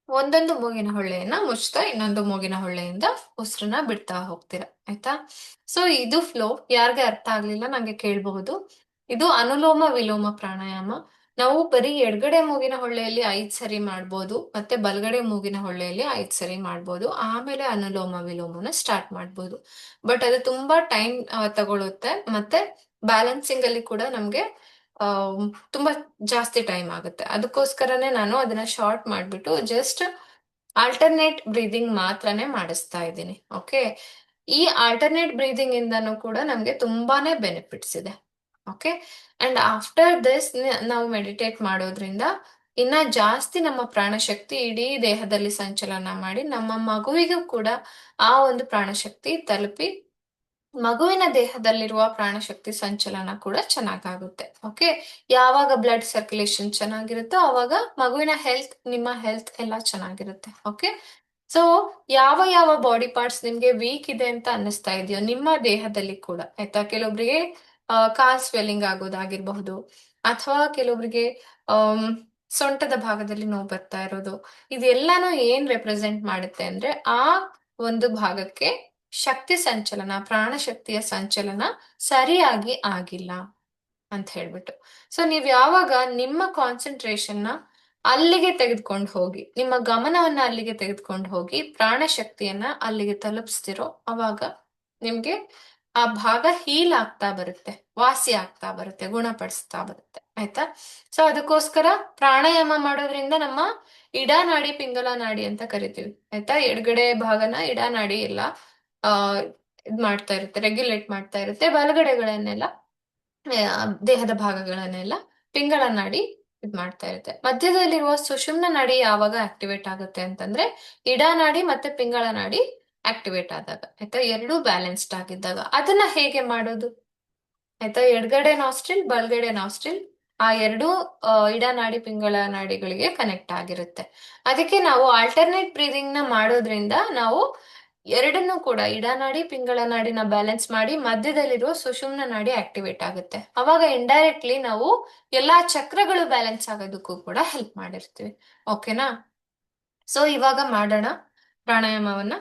ಒಂದೊಂದು ಮೂಗಿನ ಹೊಳ್ಳೆಯನ್ನ ಮುಚ್ತಾ ಇನ್ನೊಂದು ಮೂಗಿನ ಹೊಳ್ಳೆಯಿಂದ ಉಸಿರನ್ನ ಬಿಡ್ತಾ ಹೋಗ್ತೀರಾ, ಆಯ್ತಾ? ಸೊ ಇದು ಫ್ಲೋ. ಯಾರಿಗೆ ಅರ್ಥ ಆಗ್ಲಿಲ್ಲ ನಂಗೆ ಕೇಳಬಹುದು. ಇದು ಅನುಲೋಮ ವಿಲೋಮ ಪ್ರಾಣಾಯಾಮ. ನಾವು ಬರೀ ಎಡಗಡೆ ಮೂಗಿನ ಹೊಳ್ಳೆಯಲ್ಲಿ 5 ಸರಿ ಮಾಡ್ಬೋದು, ಮತ್ತೆ ಬಲಗಡೆ ಮೂಗಿನ ಹೊಳ್ಳೆಯಲ್ಲಿ 5 ಸರಿ ಮಾಡ್ಬೋದು. ಆಮೇಲೆ ಅನುಲೋಮ ವಿಲೋಮನ ಸ್ಟಾರ್ಟ್ ಮಾಡ್ಬೋದು. ಬಟ್ ಅದು ತುಂಬಾ ಟೈಮ್ ತಗೊಳುತ್ತೆ, ಮತ್ತೆ ಬ್ಯಾಲೆನ್ಸಿಂಗ್ ಅಲ್ಲಿ ಕೂಡ ನಮ್ಗೆ ತುಂಬಾ ಜಾಸ್ತಿ ಟೈಮ್ ಆಗುತ್ತೆ. ಅದಕ್ಕೋಸ್ಕರನೇ ನಾನು ಅದನ್ನ ಶಾರ್ಟ್ ಮಾಡ್ಬಿಟ್ಟು ಜಸ್ಟ್ ಆಲ್ಟರ್ನೇಟ್ ಬ್ರೀದಿಂಗ್ ಮಾತ್ರನೇ ಮಾಡಿಸ್ತಾ ಇದ್ದೀನಿ. ಓಕೆ, ಈ ಆಲ್ಟರ್ನೇಟ್ ಬ್ರೀದಿಂಗ್ ಇಂದನೂ ಕೂಡ ನಮ್ಗೆ ತುಂಬಾನೇ ಬೆನಿಫಿಟ್ಸ್ ಇದೆ. ಓಕೆ, ಅಂಡ್ ಆಫ್ಟರ್ ದಿಸ್ ನಾವು ಮೆಡಿಟೇಟ್ ಮಾಡೋದ್ರಿಂದ ಇನ್ನ ಜಾಸ್ತಿ ನಮ್ಮ ಪ್ರಾಣಶಕ್ತಿ ಇಡೀ ದೇಹದಲ್ಲಿ ಸಂಚಲನ ಮಾಡಿ ನಮ್ಮ ಮಗುವಿಗೂ ಕೂಡ ಆ ಒಂದು ಪ್ರಾಣಶಕ್ತಿ ತಲುಪಿ ಮಗುವಿನ ದೇಹದಲ್ಲಿರುವ ಪ್ರಾಣಶಕ್ತಿ ಸಂಚಲನ ಕೂಡ ಚೆನ್ನಾಗಾಗುತ್ತೆ. ಓಕೆ, ಯಾವಾಗ ಬ್ಲಡ್ ಸರ್ಕ್ಯುಲೇಷನ್ ಚೆನ್ನಾಗಿರುತ್ತೋ ಅವಾಗ ಮಗುವಿನ ಹೆಲ್ತ್, ನಿಮ್ಮ ಹೆಲ್ತ್ ಎಲ್ಲ ಚೆನ್ನಾಗಿರುತ್ತೆ. ಓಕೆ, ಸೊ ಯಾವ ಯಾವ ಬಾಡಿ ಪಾರ್ಟ್ಸ್ ನಿಮ್ಗೆ ವೀಕ್ ಇದೆ ಅಂತ ಅನ್ನಿಸ್ತಾ ಇದೆಯೋ ನಿಮ್ಮ ದೇಹದಲ್ಲಿ ಕೂಡ, ಆಯ್ತಾ? ಕೆಲವೊಬ್ರಿಗೆ ಕಾಲ್ ಸ್ವೆಲ್ಲಿಂಗ್ ಆಗೋದಾಗಿರ್ಬಹುದು, ಅಥವಾ ಕೆಲವೊಬ್ರಿಗೆ ಸೊಂಟದ ಭಾಗದಲ್ಲಿ ನೋವು ಬರ್ತಾ ಇರೋದು, ಇದೆಲ್ಲಾನು ಏನ್ ರೆಪ್ರೆಸೆಂಟ್ ಮಾಡುತ್ತೆ ಅಂದ್ರೆ ಆ ಒಂದು ಭಾಗಕ್ಕೆ ಶಕ್ತಿ ಸಂಚಲನ, ಪ್ರಾಣಶಕ್ತಿಯ ಸಂಚಲನ ಸರಿಯಾಗಿ ಆಗಿಲ್ಲ ಅಂತ ಹೇಳ್ಬಿಟ್ಟು. ಸೊ ನೀವ್ ಯಾವಾಗ ನಿಮ್ಮ ಕಾನ್ಸಂಟ್ರೇಷನ್ ನ ಅಲ್ಲಿಗೆ ತೆಗೆದುಕೊಂಡು ಹೋಗಿ, ನಿಮ್ಮ ಗಮನವನ್ನ ಅಲ್ಲಿಗೆ ತೆಗೆದುಕೊಂಡು ಹೋಗಿ ಪ್ರಾಣಶಕ್ತಿಯನ್ನ ಅಲ್ಲಿಗೆ ತಲುಪಿಸ್ತಿರೋ ಅವಾಗ ನಿಮ್ಗೆ ಆ ಭಾಗ ಹೀಲ್ ಆಗ್ತಾ ಬರುತ್ತೆ, ವಾಸಿ ಆಗ್ತಾ ಬರುತ್ತೆ, ಗುಣಪಡಿಸ್ತಾ ಬರುತ್ತೆ, ಆಯ್ತಾ? ಸೊ ಅದಕ್ಕೋಸ್ಕರ ಪ್ರಾಣಾಯಾಮ ಮಾಡೋದ್ರಿಂದ ನಮ್ಮ ಇಡಾನಾಡಿ, ಪಿಂಗಲ ನಾಡಿ ಅಂತ ಕರಿತೀವಿ, ಆಯ್ತಾ? ಎಡಗಡೆ ಭಾಗನ ಇಡಾನಾಡಿ ಎಲ್ಲ ಇದ್ ಮಾಡ್ತಾ ಇರುತ್ತೆ, ರೆಗ್ಯುಲೇಟ್ ಮಾಡ್ತಾ ಇರುತ್ತೆ. ಬಲಗಡೆಗಳನ್ನೆಲ್ಲ ದೇಹದ ಭಾಗಗಳನ್ನೆಲ್ಲ ಪಿಂಗಳ ನಾಡಿ ಇದ್ ಮಾಡ್ತಾ ಇರುತ್ತೆ. ಮಧ್ಯದಲ್ಲಿರುವ ಸುಷುಮ್ನ ನಾಡಿ ಯಾವಾಗ ಆಕ್ಟಿವೇಟ್ ಆಗುತ್ತೆ ಅಂತಂದ್ರೆ ಇಡಾನಾಡಿ ಮತ್ತೆ ಪಿಂಗಳ ನಾಡಿ ಆಕ್ಟಿವೇಟ್ ಆದಾಗ, ಆಯ್ತಾ, ಎರಡೂ ಬ್ಯಾಲೆನ್ಸ್ಡ್ ಆಗಿದ್ದಾಗ. ಅದನ್ನ ಹೇಗೆ ಮಾಡೋದು, ಆಯ್ತಾ, ಎಡಗಡೆ ನಾಸ್ಟ್ರಿಲ್ ಬಲಗಡೆ ನಾಸ್ಟ್ರಿಲ್ ಆ ಎರಡೂ ಇಡನಾಡಿ ಪಿಂಗಳ ನಾಡಿಗಳಿಗೆ ಕನೆಕ್ಟ್ ಆಗಿರುತ್ತೆ. ಅದಕ್ಕೆ ನಾವು ಆಲ್ಟರ್ನೇಟ್ ಬ್ರೀದಿಂಗ್ ನ ಮಾಡೋದ್ರಿಂದ ನಾವು ಎರಡನ್ನೂ ಕೂಡ ಇಡನಾಡಿ ಪಿಂಗಳ ನಾಡಿನ ಬ್ಯಾಲೆನ್ಸ್ ಮಾಡಿ ಮಧ್ಯದಲ್ಲಿರುವ ಸುಷುಮ್ನ ನಾಡಿ ಆಕ್ಟಿವೇಟ್ ಆಗುತ್ತೆ. ಅವಾಗ ಇಂಡೈರೆಕ್ಟ್ಲಿ ನಾವು ಎಲ್ಲಾ ಚಕ್ರಗಳು ಬ್ಯಾಲೆನ್ಸ್ ಆಗೋದಕ್ಕೂ ಕೂಡ ಹೆಲ್ಪ್ ಮಾಡಿರ್ತೀವಿ. ಓಕೆನಾ? ಸೊ ಇವಾಗ ಮಾಡೋಣ ಪ್ರಾಣಾಯಾಮವನ್ನ.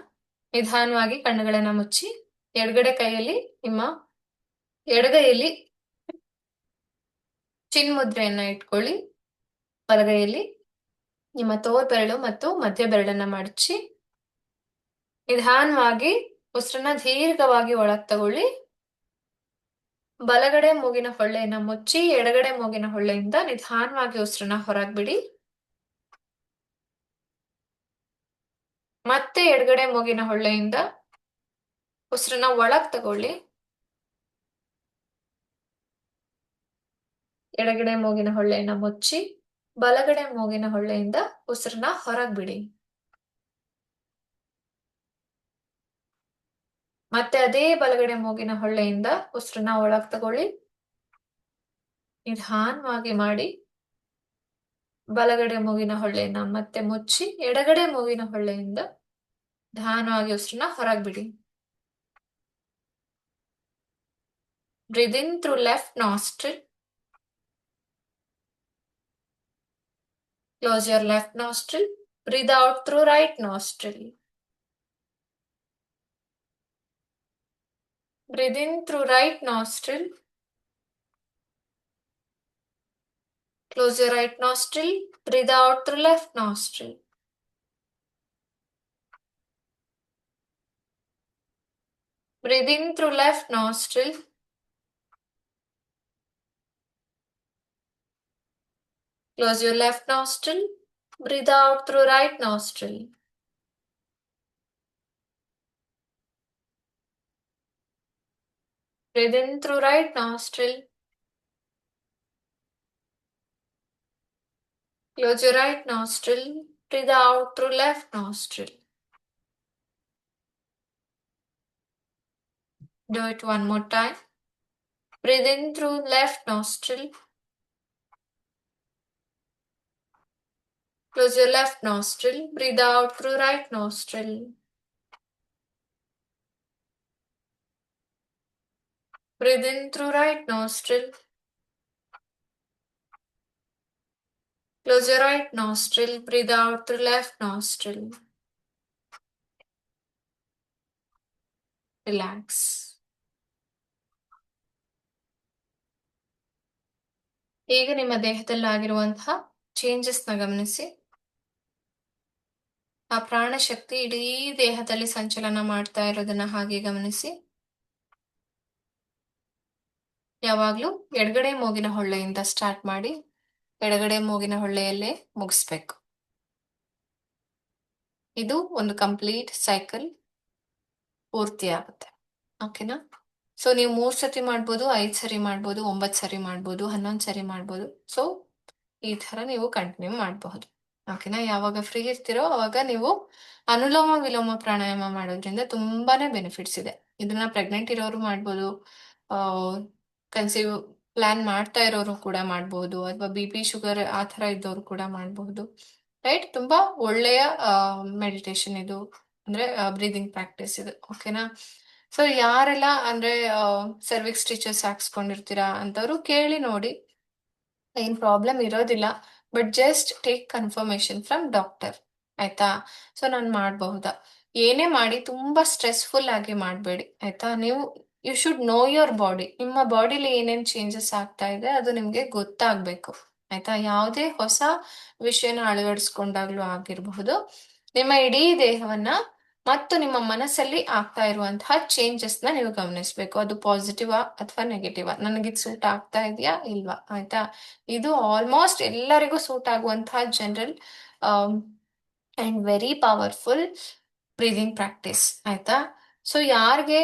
ನಿಧಾನವಾಗಿ ಕಣ್ಣುಗಳನ್ನ ಮುಚ್ಚಿ ಎಡಗಡೆ ಕೈಯಲ್ಲಿ ನಿಮ್ಮ ಎಡಗೈಯಲ್ಲಿ ಚಿನ್ಮುದ್ರೆಯನ್ನ ಇಟ್ಕೊಳ್ಳಿ. ಬಲಗೈಯಲ್ಲಿ ನಿಮ್ಮ ತೋರ್ಬೆರಳು ಮತ್ತು ಮಧ್ಯ ಬೆರಳನ್ನ ಮಡಚಿ ನಿಧಾನವಾಗಿ ಉಸಿರನ್ನ ದೀರ್ಘವಾಗಿ ಒಳಗ್ ತಗೊಳ್ಳಿ. ಬಲಗಡೆ ಮೂಗಿನ ಹೊಳ್ಳೆಯನ್ನ ಮುಚ್ಚಿ ಎಡಗಡೆ ಮೂಗಿನ ಹೊಳ್ಳೆಯಿಂದ ನಿಧಾನವಾಗಿ ಉಸಿರನ್ನ ಹೊರಗ್ ಬಿಡಿ. ಮತ್ತೆ ಎಡಗಡೆ ಮೂಗಿನ ಹೊಳ್ಳೆಯಿಂದ ಉಸಿರನ್ನ ಒಳಗ್ ತಗೊಳ್ಳಿ. ಎಡಗಡೆ ಮೂಗಿನ ಹೊಳ್ಳೆಯನ್ನ ಮುಚ್ಚಿ ಬಲಗಡೆ ಮೂಗಿನ ಹೊಳ್ಳೆಯಿಂದ ಉಸಿರನ್ನ ಹೊರಗ್ ಬಿಡಿ. ಮತ್ತೆ ಅದೇ ಬಲಗಡೆ ಮೂಗಿನ ಹೊಳ್ಳೆಯಿಂದ ಉಸಿರನ್ನ ಒಳಗ್ ತಗೊಳ್ಳಿ. ನಿಧಾನವಾಗಿ ಮಾಡಿ ಬಲಗಡೆ ಮೂಗಿನ ಹೊಳ್ಳೆಯನ್ನ ಮತ್ತೆ ಮುಚ್ಚಿ ಎಡಗಡೆ ಮೂಗಿನ ಹೊಳ್ಳೆಯಿಂದ ನಿಧಾನವಾಗಿ ಉಸಿರನ್ನ ಹೊರಗ್ ಬಿಡಿ. Breathe in through left nostril. Close your left nostril. Breathe out through right nostril. Breathe in through right nostril. Close your right nostril. Breathe out through left nostril. Breathe in through left nostril. Close your left nostril. Breathe out through right nostril. Breathe in through right nostril. Close your right nostril. Breathe out through left nostril. Do it one more time. Breathe in through left nostril. Close your left nostril. Breathe out through right nostril. Breathe in through right nostril. Close your right nostril. Breathe out through left nostril. Relax. ಈಗ ನಿಮ್ಮ ದೇಹದಲ್ಲಾಗಿರುವಂತಹ ಚೇಂಜಸ್ ನ ಗಮನಿಸಿ. ಆ ಪ್ರಾಣಶಕ್ತಿ ಇಡೀ ದೇಹದಲ್ಲಿ ಸಂಚಲನ ಮಾಡ್ತಾ ಇರೋದನ್ನ ಹಾಗೆ ಗಮನಿಸಿ. ಯಾವಾಗ್ಲೂ ಎಡಗಡೆ ಮೂಗಿನ ಹೊಳ್ಳೆಯಿಂದ ಸ್ಟಾರ್ಟ್ ಮಾಡಿ ಎಡಗಡೆ ಮೂಗಿನ ಹೊಳ್ಳೆಯಲ್ಲೇ ಮುಗಿಸ್ಬೇಕು. ಇದು ಒಂದು ಕಂಪ್ಲೀಟ್ ಸೈಕಲ್ ಪೂರ್ತಿ ಆಗುತ್ತೆ. ಓಕೆನಾ? ಸೊ ನೀವು 3 ಸತಿ ಮಾಡ್ಬೋದು, 5 ಸರಿ ಮಾಡ್ಬೋದು, 9 ಸರಿ ಮಾಡ್ಬೋದು, 11 ಸರಿ ಮಾಡ್ಬೋದು. ಸೊ ಈ ತರ ನೀವು ಕಂಟಿನ್ಯೂ ಮಾಡಬಹುದು. ಓಕೆನಾ? ಯಾವಾಗ ಫ್ರೀ ಇರ್ತೀರೋ ಅವಾಗ ನೀವು ಅನುಲೋಮ ವಿಲೋಮ ಪ್ರಾಣಾಯಾಮ ಮಾಡೋದ್ರಿಂದ ತುಂಬಾನೇ ಬೆನಿಫಿಟ್ಸ್ ಇದೆ. ಇದನ್ನ ಪ್ರೆಗ್ನೆಂಟ್ ಇರೋರು ಮಾಡ್ಬೋದು, ಕನ್ಸೀವ್ ಪ್ಲಾನ್ ಮಾಡ್ತಾ ಇರೋರು ಕೂಡ ಮಾಡ್ಬೋದು, ಅಥವಾ BP ಶುಗರ್ ಆ ತರ ಇದ್ದವರು ಕೂಡ ಮಾಡಬಹುದು. ರೈಟ್? ತುಂಬಾ ಒಳ್ಳೆಯ ಮೆಡಿಟೇಷನ್ ಇದು, ಅಂದ್ರೆ ಬ್ರೀದಿಂಗ್ ಪ್ರಾಕ್ಟೀಸ್ ಇದು. ಓಕೆನಾ? ಸೊ ಯಾರೆಲ್ಲ ಅಂದ್ರೆ ಸರ್ವಿಕ್ಸ್ ಸ್ಟಿಚಸ್ ಹಾಕ್ಸ್ಕೊಂಡಿರ್ತೀರಾ ಅಂತವ್ರು ಕೇಳಿ ನೋಡಿ, ಏನ್ ಪ್ರಾಬ್ಲಮ್ ಇರೋದಿಲ್ಲ. But just take confirmation from doctor. ಆಯ್ತಾ? ಸೊ ನಾನು ಮಾಡಬಹುದಾ? ಏನೇ ಮಾಡಿ ತುಂಬಾ ಸ್ಟ್ರೆಸ್ಫುಲ್ ಆಗಿ ಮಾಡಬೇಡಿ. ಆಯ್ತಾ? You should know your body. ನಿಮ್ಮ ಬಾಡಿಲಿ ಏನೇನ್ ಚೇಂಜಸ್ ಆಗ್ತಾ ಇದೆ ಅದು ನಿಮ್ಗೆ ಗೊತ್ತಾಗ್ಬೇಕು. ಆಯ್ತಾ? ಯಾವುದೇ ಹೊಸ ವಿಷಯನ ಅಳವಡಿಸ್ಕೊಂಡಾಗ್ಲೂ ಆಗಿರಬಹುದು, ನಿಮ್ಮ ಇಡೀ ದೇಹವನ್ನ ಮತ್ತು ನಿಮ್ಮ ಮನಸ್ಸಲ್ಲಿ ಆಗ್ತಾ ಇರುವಂತಹ ಚೇಂಜಸ್ ನ ನೀವು ಗಮನಿಸ್ಬೇಕು. ಅದು ಪಾಸಿಟಿವ್ ಅಥವಾ ನೆಗೆಟಿವ್, ನನಗಿದ್ ಸೂಟ್ ಆಗ್ತಾ ಇದೆಯಾ ಇಲ್ವಾ? ಆಯ್ತಾ? ಇದು ಆಲ್ಮೋಸ್ಟ್ ಎಲ್ಲರಿಗೂ ಸೂಟ್ ಆಗುವಂತಹ general and very powerful breathing practice. ಆಯ್ತಾ? ಸೊ ಯಾರಿಗೆ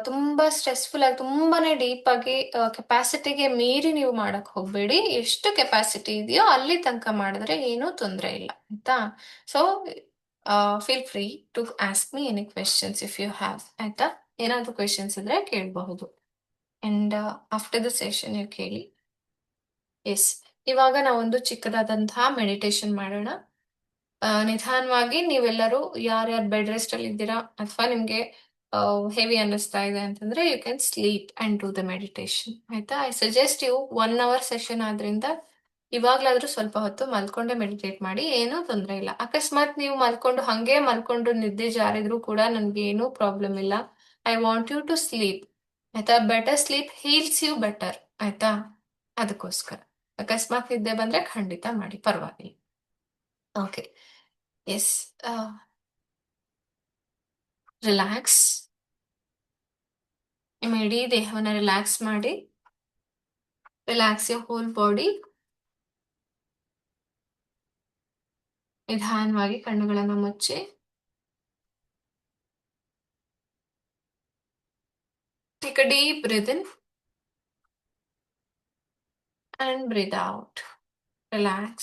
ತುಂಬಾ ಸ್ಟ್ರೆಸ್ಫುಲ್ ಆಗಿ ತುಂಬಾನೇ ಡೀಪ್ ಆಗಿ ಕೆಪಾಸಿಟಿಗೆ ಮೀರಿ ನೀವು ಮಾಡಕ್ ಹೋಗ್ಬೇಡಿ. ಎಷ್ಟು ಕೆಪಾಸಿಟಿ ಇದೆಯೋ ಅಲ್ಲಿ ತನಕ ಮಾಡಿದ್ರೆ ಏನೂ ತೊಂದರೆ ಇಲ್ಲ ಆಯ್ತಾ. So feel free to ask me any questions if you have. ಆಯ್ತಾ, ಏನಾದ್ರು ಕ್ವೆಶನ್ಸ್ ಇದ್ರೆ ಕೇಳಬಹುದು. ಅಂಡ್ ಆಫ್ಟರ್ ದ ಸೆಷನ್ ನೀವು ಕೇಳಿ. ಎಸ್, ಇವಾಗ ನಾವೊಂದು ಚಿಕ್ಕದಾದಂತಹ ಮೆಡಿಟೇಷನ್ ಮಾಡೋಣ. ನಿಧಾನವಾಗಿ ನೀವೆಲ್ಲರೂ ಯಾರ್ಯಾರು ಬೆಡ್ ರೆಸ್ಟ್ ಅಲ್ಲಿ ಇದ್ದೀರಾ ಅಥವಾ ನಿಮ್ಗೆ ಹೆವಿ ಅನ್ನಿಸ್ತಾ ಇದೆ ಅಂತಂದ್ರೆ you can sleep and do the meditation. ಆಯ್ತಾ, I suggest you 1 hour session ಆದ್ರಿಂದ ಇವಾಗ್ಲಾದ್ರೂ ಸ್ವಲ್ಪ ಹೊತ್ತು ಮಲ್ಕೊಂಡೆ ಮೆಡಿಟೇಟ್ ಮಾಡಿ, ಏನೂ ತೊಂದರೆ ಇಲ್ಲ. ಅಕಸ್ಮಾತ್ ನೀವು ಮಲ್ಕೊಂಡು ನಿದ್ದೆ ಜಾರಿದ್ರು ಕೂಡ ನನ್ಗೆ ಏನೂ ಪ್ರಾಬ್ಲಮ್ ಇಲ್ಲ. I want you to sleep. ಆಯ್ತಾ, better sleep heals you better. ಆಯ್ತಾ, ಅದಕ್ಕೋಸ್ಕರ ಅಕಸ್ಮಾತ್ ನಿದ್ದೆ ಬಂದ್ರೆ ಖಂಡಿತ ಮಾಡಿ, ಪರವಾಗಿಲ್ಲ. Okay, yes, relax. ನಿಮ್ಮ ಇಡೀ ದೇಹವನ್ನ ರಿಲ್ಯಾಕ್ಸ್ ಮಾಡಿ. Relax your whole body. ನಿಧಾನವಾಗಿ ಕಣ್ಣುಗಳನ್ನು ಮುಚ್ಚಿ. Take a deep breath in and breathe out. Relax.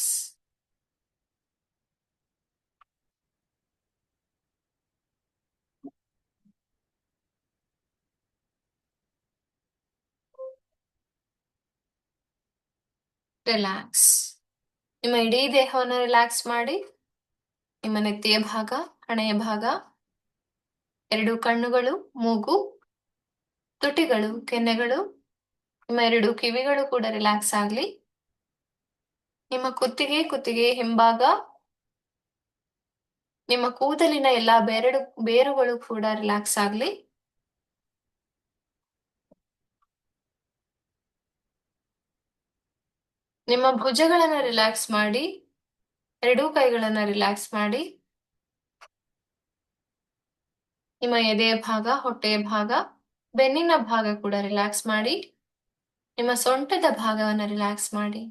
Relax. ನಿಮ್ಮ ಇಡೀ ದೇಹವನ್ನು ರಿಲ್ಯಾಕ್ಸ್ ಮಾಡಿ. ನಿಮ್ಮ ನೆತ್ತಿಯ ಭಾಗ, ಹಣೆಯ ಭಾಗ, 2 ಕಣ್ಣುಗಳು, ಮೂಗು, ತುಟಿಗಳು, ಕೆನ್ನೆಗಳು, ನಿಮ್ಮ 2 ಕಿವಿಗಳು ಕೂಡ ರಿಲ್ಯಾಕ್ಸ್ ಆಗ್ಲಿ. ನಿಮ್ಮ ಕುತ್ತಿಗೆ ಹಿಂಭಾಗ, ನಿಮ್ಮ ಕೂದಲಿನ ಎಲ್ಲಾ ಬೇರುಗಳು ಕೂಡ ರಿಲ್ಯಾಕ್ಸ್ ಆಗ್ಲಿ. ನಿಮ್ಮ ಭುಜಗಳನ್ನ ರಿಲ್ಯಾಕ್ಸ್ ಮಾಡಿ. 2 ಕೈಗಳನ್ನ ರಿಲ್ಯಾಕ್ಸ್ ಮಾಡಿ. ನಿಮ್ಮ ಎದೆಯ ಭಾಗ, ಹೊಟ್ಟೆಯ ಭಾಗ, ಬೆನ್ನಿನ ಭಾಗ ಕೂಡ ರಿಲ್ಯಾಕ್ಸ್ ಮಾಡಿ. ನಿಮ್ಮ ಸೊಂಟದ ಭಾಗವನ್ನು ರಿಲ್ಯಾಕ್ಸ್ ಮಾಡಿ.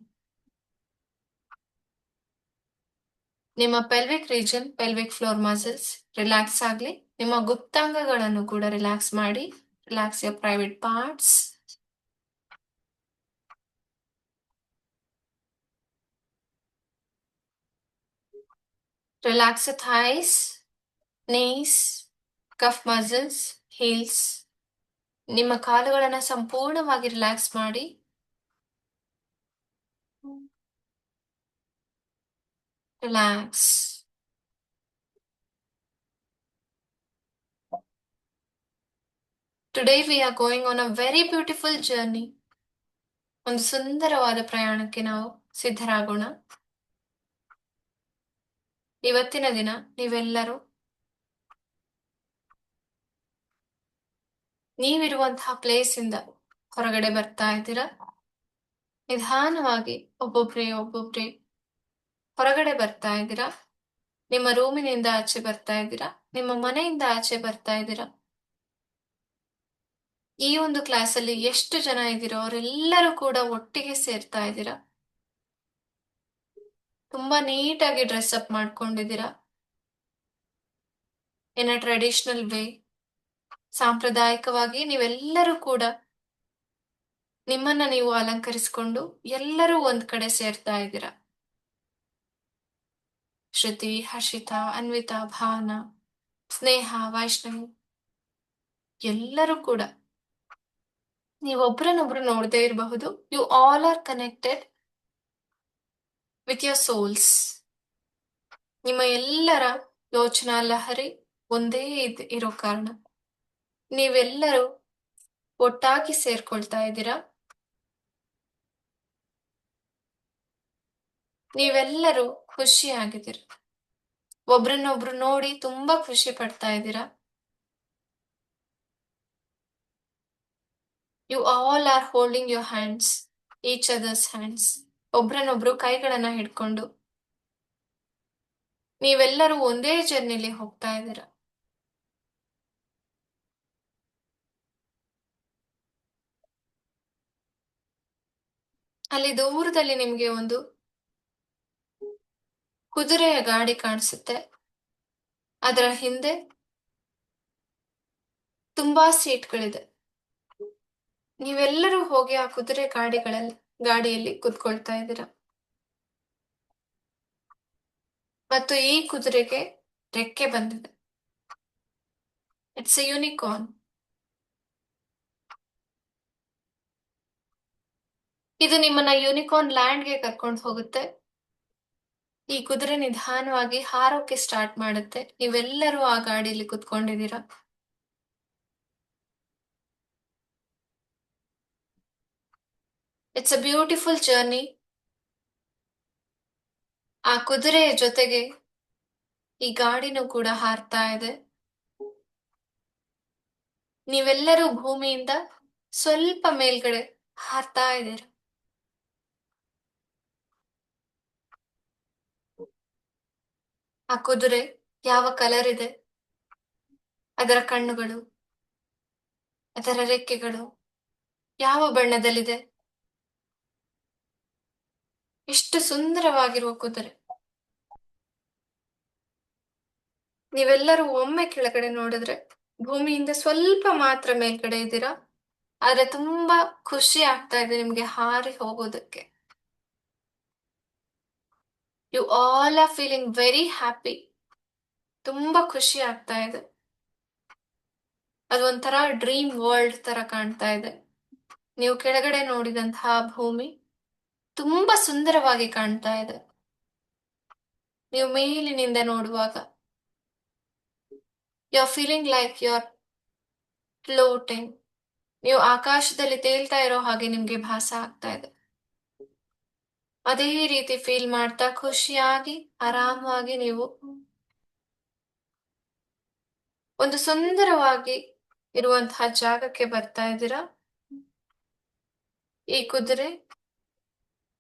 ನಿಮ್ಮ pelvic region, pelvic floor muscles relax ಆಗ್ಲಿ. ನಿಮ್ಮ ಗುಪ್ತಾಂಗಗಳನ್ನು ಕೂಡ ರಿಲ್ಯಾಕ್ಸ್ ಮಾಡಿ. Relax your private parts. Relax your thighs, knees, cuff muscles, heels. ನಿಮ್ಮ ಕಾಲುಗಳನ್ನು ಸಂಪೂರ್ಣವಾಗಿ ರಿಲ್ಯಾಕ್ಸ್ ಮಾಡಿ. Relax. Today we are going on a very beautiful journey. ಒಂದು ಸುಂದರವಾದ ಪ್ರಯಾಣಕ್ಕೆ ನಾವು ಸಿದ್ಧರಾಗೋಣ. ಇವತ್ತಿನ ದಿನ ನೀವೆಲ್ಲರೂ ನೀವಿರುವಂತಹ ಪ್ಲೇಸ್ ಇಂದ ಹೊರಗಡೆ ಬರ್ತಾ ಇದ್ದೀರಾ. ನಿಧಾನವಾಗಿ ಒಬ್ಬೊಬ್ರೆ ಹೊರಗಡೆ ಬರ್ತಾ ಇದ್ದೀರಾ. ನಿಮ್ಮ ರೂಮಿನಿಂದ ಆಚೆ ಬರ್ತಾ ಇದ್ದೀರಾ. ನಿಮ್ಮ ಮನೆಯಿಂದ ಆಚೆ ಬರ್ತಾ ಇದ್ದೀರಾ. ಈ ಒಂದು ಕ್ಲಾಸಲ್ಲಿ ಎಷ್ಟು ಜನ ಇದ್ದೀರೋ ಅವರೆಲ್ಲರೂ ಕೂಡ ಒಟ್ಟಿಗೆ ಸೇರ್ತಾ ಇದ್ದೀರಾ. ತುಂಬಾ ನೀಟಾಗಿ ಡ್ರೆಸ್ ಅಪ್ ಮಾಡ್ಕೊಂಡಿದ್ದೀರಾ. ಇನ್ ಅ ಟ್ರೆಡಿಷನಲ್ ವೇ, ಸಾಂಪ್ರದಾಯಿಕವಾಗಿ ನೀವೆಲ್ಲರೂ ಕೂಡ ನಿಮ್ಮನ್ನ ನೀವು ಅಲಂಕರಿಸಿಕೊಂಡು ಎಲ್ಲರೂ ಒಂದ್ ಕಡೆ ಸೇರ್ತಾ ಇದ್ದೀರಾ. ಶ್ರುತಿ, ಹರ್ಷಿತಾ, ಅನ್ವಿತಾ, ಭಾವನಾ, ಸ್ನೇಹ, ವೈಷ್ಣವಿ ಎಲ್ಲರೂ ಕೂಡ ನೀವೊಬ್ರನ್ನೊಬ್ರು ನೋಡದೇ ಇರಬಹುದು. You all are connected with your souls. ನಿಮ್ಮ ಎಲ್ಲರ ಯೋಚನಾ ಲಹರಿ ಒಂದೇ ಇರೋ ಕಾರಣ ನೀವೆಲ್ಲರೂ ಒಟ್ಟಾಗಿ ಸೇರ್ಕೊಳ್ತಾ ಇದ್ದೀರಾ. ನೀವೆಲ್ಲರೂ ಖುಷಿಯಾಗಿದ್ದೀರಾ. ಒಬ್ರನ್ನೊಬ್ರು ನೋಡಿ ತುಂಬಾ ಖುಷಿ ಪಡ್ತಾ ಇದ್ದೀರಾ. You all are holding your hands, each other's hands. ಒಬ್ರನ್ನೊಬ್ರು ಕೈಗಳನ್ನ ಹಿಡ್ಕೊಂಡು ನೀವೆಲ್ಲರೂ ಒಂದೇ ಜರ್ನಿಲಿ ಹೋಗ್ತಾ ಇದ್ದೀರಾ. ಅಲ್ಲಿ ದೂರದಲ್ಲಿ ನಿಮ್ಗೆ ಒಂದು ಕುದುರೆಯ ಗಾಡಿ ಕಾಣಿಸುತ್ತೆ. ಅದರ ಹಿಂದೆ ತುಂಬಾ ಸೀಟ್ಗಳಿದೆ. ನೀವೆಲ್ಲರೂ ಹೋಗಿ ಆ ಕುದುರೆ ಗಾಡಿಯಲ್ಲಿ ಕುತ್ಕೊಳ್ತಾ ಇದ್ದೀರಾ. ಮತ್ತು ಈ ಕುದುರೆಗೆ ರೆಕ್ಕೆ ಬಂದಿದೆ. It's A unicorn. ಇದು ನಿಮ್ಮನ್ನ ಯೂನಿಕಾರ್ನ್ ಲ್ಯಾಂಡ್ಗೆ ಕರ್ಕೊಂಡು ಹೋಗುತ್ತೆ. ಈ ಕುದುರೆ ನಿಧಾನವಾಗಿ ಹಾರೋಕೆ ಸ್ಟಾರ್ಟ್ ಮಾಡುತ್ತೆ. ನೀವೆಲ್ಲರೂ ಆ ಗಾಡಿಯಲ್ಲಿ ಕುತ್ಕೊಂಡಿದ್ದೀರಾ. It's a beautiful journey. ಆ ಕುದುರೆಯ ಜೊತೆಗೆ ಈ ಗಾಡಿನೂ ಕೂಡ ಹಾರ್ತಾ ಇದೆ. ನೀವೆಲ್ಲರೂ ಭೂಮಿಯಿಂದ ಸ್ವಲ್ಪ ಮೇಲ್ಗಡೆ ಹಾರ್ತಾ ಇದ್ದೀರಾ. ಆ ಕುದುರೆ ಯಾವ ಕಲರ್ ಇದೆ, ಅದರ ಕಣ್ಣುಗಳು, ಅದರ ರೆಕ್ಕೆಗಳು ಯಾವ ಬಣ್ಣದಲ್ಲಿದೆ, ಎಷ್ಟು ಸುಂದರವಾಗಿರುವ ಕುದುರೆ. ನೀವೆಲ್ಲರೂ ಒಮ್ಮೆ ಕೆಳಗಡೆ ನೋಡಿದ್ರೆ ಭೂಮಿಯಿಂದ ಸ್ವಲ್ಪ ಮಾತ್ರ ಮೇಲ್ಗಡೆ ಇದ್ದೀರಾ. ಆದ್ರೆ ತುಂಬಾ ಖುಷಿ ಆಗ್ತಾ ಇದೆ ನಿಮ್ಗೆ ಹಾರಿ ಹೋಗೋದಕ್ಕೆ. You all are feeling very happy. ತುಂಬಾ ಖುಷಿ ಆಗ್ತಾ ಇದೆ. ಅದೊಂಥರ ಡ್ರೀಮ್ ವರ್ಲ್ಡ್ ತರ ಕಾಣ್ತಾ ಇದೆ. ನೀವು ಕೆಳಗಡೆ ನೋಡಿದಂತಹ ಭೂಮಿ ತುಂಬಾ ಸುಂದರವಾಗಿ ಕಾಣ್ತಾ ಇದೆ. ನೀವು ಮೇಲಿನಿಂದ ನೋಡುವಾಗ you are feeling like you are floating. ನೀವು ಆಕಾಶದಲ್ಲಿ ತೇಲ್ತಾ ಇರೋ ಹಾಗೆ ನಿಮ್ಗೆ ಭಾಸ ಆಗ್ತಾ ಇದೆ. ಅದೇ ರೀತಿ ಫೀಲ್ ಮಾಡ್ತಾ ಖುಷಿಯಾಗಿ ಆರಾಮವಾಗಿ ನೀವು ಒಂದು ಸುಂದರವಾಗಿ ಇರುವಂತಹ ಜಾಗಕ್ಕೆ ಬರ್ತಾ ಇದ್ದೀರಾ. ಈ ಕುದುರೆ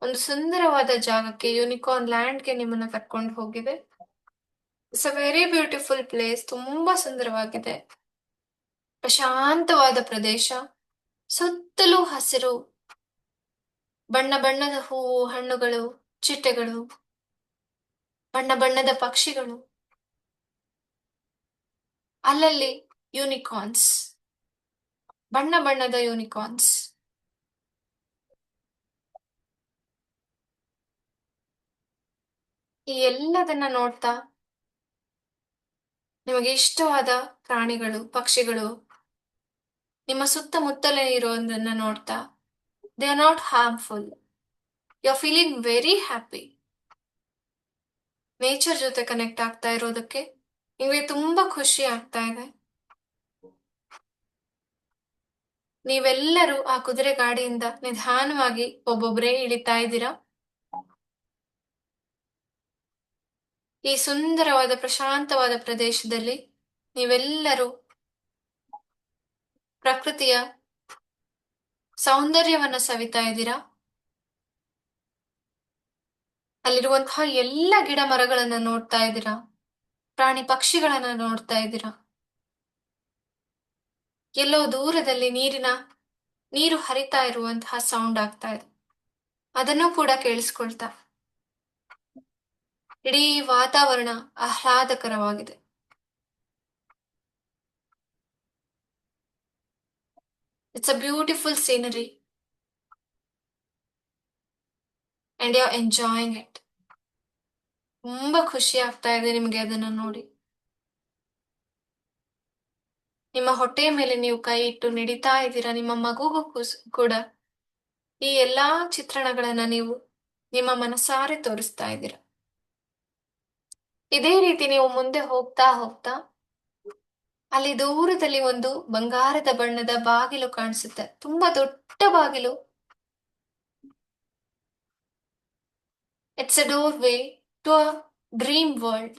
ಒಂದು ಸುಂದರವಾದ ಜಾಗಕ್ಕೆ, ಯೂನಿಕಾರ್ನ್ ಲ್ಯಾಂಡ್ಗೆ ನಿಮ್ಮನ್ನ ಕರ್ಕೊಂಡು ಹೋಗಿದೆ. It's a very beautiful place. ತುಂಬಾ ಸುಂದರವಾಗಿದೆ. ಪ್ರಶಾಂತವಾದ ಪ್ರದೇಶ. ಸುತ್ತಲೂ ಹಸಿರು, ಬಣ್ಣ ಬಣ್ಣದ ಹೂವು, ಹಣ್ಣುಗಳು, ಚಿಟ್ಟೆಗಳು, ಬಣ್ಣ ಬಣ್ಣದ ಪಕ್ಷಿಗಳು, ಅಲ್ಲಲ್ಲಿ ಯೂನಿಕಾರ್ನ್ಸ್, ಬಣ್ಣ ಬಣ್ಣದ ಯೂನಿಕಾರ್ನ್ಸ್. ಈ ಎಲ್ಲದನ್ನ ನೋಡ್ತಾ ನಿಮಗೆ ಇಷ್ಟವಾದ ಪ್ರಾಣಿಗಳು, ಪಕ್ಷಿಗಳು ನಿಮ್ಮ ಸುತ್ತಮುತ್ತಲೇ ಇರೋದನ್ನ ನೋಡ್ತಾ, they are not harmful. You are feeling very happy. Nature ಜೊತೆ ಕನೆಕ್ಟ್ ಆಗ್ತಾ ಇರೋದಕ್ಕೆ ನಿಮಗೆ ತುಂಬಾ ಖುಷಿ ಆಗ್ತಾ ಇದೆ. ನೀವೆಲ್ಲರೂ ಆ ಕುದುರೆ ಗಾಡಿಯಿಂದ ನಿಧಾನವಾಗಿ ಒಬ್ಬೊಬ್ಬರೇ ಇಳಿತಾ ಇದ್ದೀರಾ. ಈ ಸುಂದರವಾದ ಪ್ರಶಾಂತವಾದ ಪ್ರದೇಶದಲ್ಲಿ ನೀವೆಲ್ಲರೂ ಪ್ರಕೃತಿಯ ಸೌಂದರ್ಯವನ್ನ ಸವಿತಾ ಇದ್ದೀರಾ. ಅಲ್ಲಿರುವಂತಹ ಎಲ್ಲ ಗಿಡ ಮರಗಳನ್ನ ನೋಡ್ತಾ ಇದ್ದೀರಾ. ಪ್ರಾಣಿ ಪಕ್ಷಿಗಳನ್ನ ನೋಡ್ತಾ ಇದ್ದೀರಾ. ಎಲ್ಲೋ ದೂರದಲ್ಲಿ ನೀರು ಹರಿತಾ ಇರುವಂತಹ ಸೌಂಡ್ ಆಗ್ತಾ ಇದೆ. ಅದನ್ನು ಕೂಡ ಕೇಳಿಸ್ಕೊಳ್ತಾ ಇಡೀ ವಾತಾವರಣ ಆಹ್ಲಾದಕರವಾಗಿದೆ. It's a beautiful scenery and you are enjoying it. ತುಂಬಾ ಖುಷಿ ಆಗ್ತಾ ಇದೆ ನಿಮ್ಗೆ ಅದನ್ನ ನೋಡಿ. ನಿಮ್ಮ ಹೊಟ್ಟೆ ಮೇಲೆ ನೀವು ಕೈ ಇಟ್ಟು ನಿಡಿತಾ ಇದ್ದೀರಾ. ನಿಮ್ಮ ಮಗುಗೂ ಕೂಡ ಈ ಎಲ್ಲಾ ಚಿತ್ರಣಗಳನ್ನ ನೀವು ನಿಮ್ಮ ಮನಸಾರೆ ತೋರಿಸ್ತಾ ಇದ್ದೀರಾ. ಇದೇ ರೀತಿ ನೀವು ಮುಂದೆ ಹೋಗ್ತಾ ಹೋಗ್ತಾ ಅಲ್ಲಿ ದೂರದಲ್ಲಿ ಒಂದು ಬಂಗಾರದ ಬಣ್ಣದ ಬಾಗಿಲು ಕಾಣಿಸುತ್ತೆ. ತುಂಬಾ ದೊಡ್ಡ ಬಾಗಿಲು. It's a doorway to a dream world.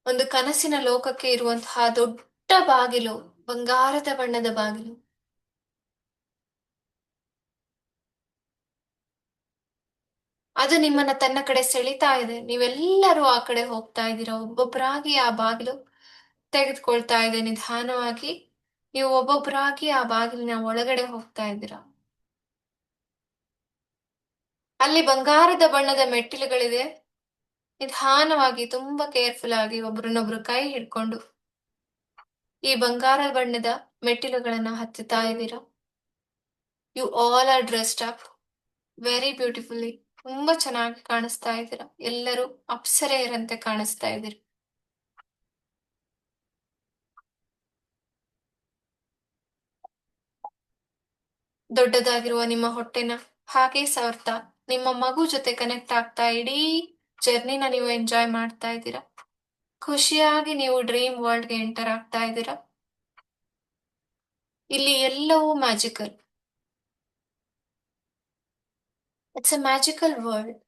ಒಂದು ಕನಸಿನ ಲೋಕಕ್ಕೆ ಇರುವಂತಹ ದೊಡ್ಡ ಬಾಗಿಲು, ಬಂಗಾರದ ಬಣ್ಣದ ಬಾಗಿಲು. ಅದು ನಿಮ್ಮನ್ನ ತನ್ನ ಕಡೆ ಸೆಳಿತಾ ಇದೆ. ನೀವೆಲ್ಲರೂ ಆ ಕಡೆ ಹೋಗ್ತಾ ಇದ್ದೀರಾ. ಒಬ್ಬೊಬ್ಬರಾಗಿ ಆ ಬಾಗಿಲು ತೆಗೆದುಕೊಳ್ತಾ ಇದೆ ನಿಧಾನವಾಗಿ. ನೀವು ಒಬ್ಬೊಬ್ಬರಾಗಿ ಆ ಬಾಗಿಲಿನ ಒಳಗಡೆ ಹೋಗ್ತಾ ಇದ್ದೀರಾ. ಅಲ್ಲಿ ಬಂಗಾರದ ಬಣ್ಣದ ಮೆಟ್ಟಿಲುಗಳಿದೆ. ನಿಧಾನವಾಗಿ ತುಂಬಾ ಕೇರ್ಫುಲ್ ಆಗಿ ಒಬ್ರನ್ನೊಬ್ರು ಕೈ ಹಿಡ್ಕೊಂಡು ಈ ಬಂಗಾರ ಬಣ್ಣದ ಮೆಟ್ಟಿಲುಗಳನ್ನ ಹತ್ತುತ್ತಾ ಇದ್ದೀರಾ. You all are dressed up very beautifully. ತುಂಬಾ ಚೆನ್ನಾಗಿ ಕಾಣಿಸ್ತಾ ಇದ್ದೀರಾ. ಎಲ್ಲರೂ ಅಪ್ಸರೆಯರಂತೆ ಕಾಣಿಸ್ತಾ ಇದ್ದೀರಾ. ದೊಡ್ಡದಾಗಿರುವ ನಿಮ್ಮ ಹೊಟ್ಟೆನ ಹಾಗೆ ಸವರ್ತಾ ನಿಮ್ಮ ಮಗು ಜೊತೆ ಕನೆಕ್ಟ್ ಆಗ್ತಾ ಇಡೀ ಜರ್ನಿನ ನೀವು ಎಂಜಾಯ್ ಮಾಡ್ತಾ ಇದ್ದೀರಾ. ಖುಷಿಯಾಗಿ ನೀವು ಡ್ರೀಮ್ ವರ್ಲ್ಡ್ಗೆ ಎಂಟರ್ ಆಗ್ತಾ ಇದ್ದೀರಾ. ಇಲ್ಲಿ ಎಲ್ಲವೂ magical. It's a magical world.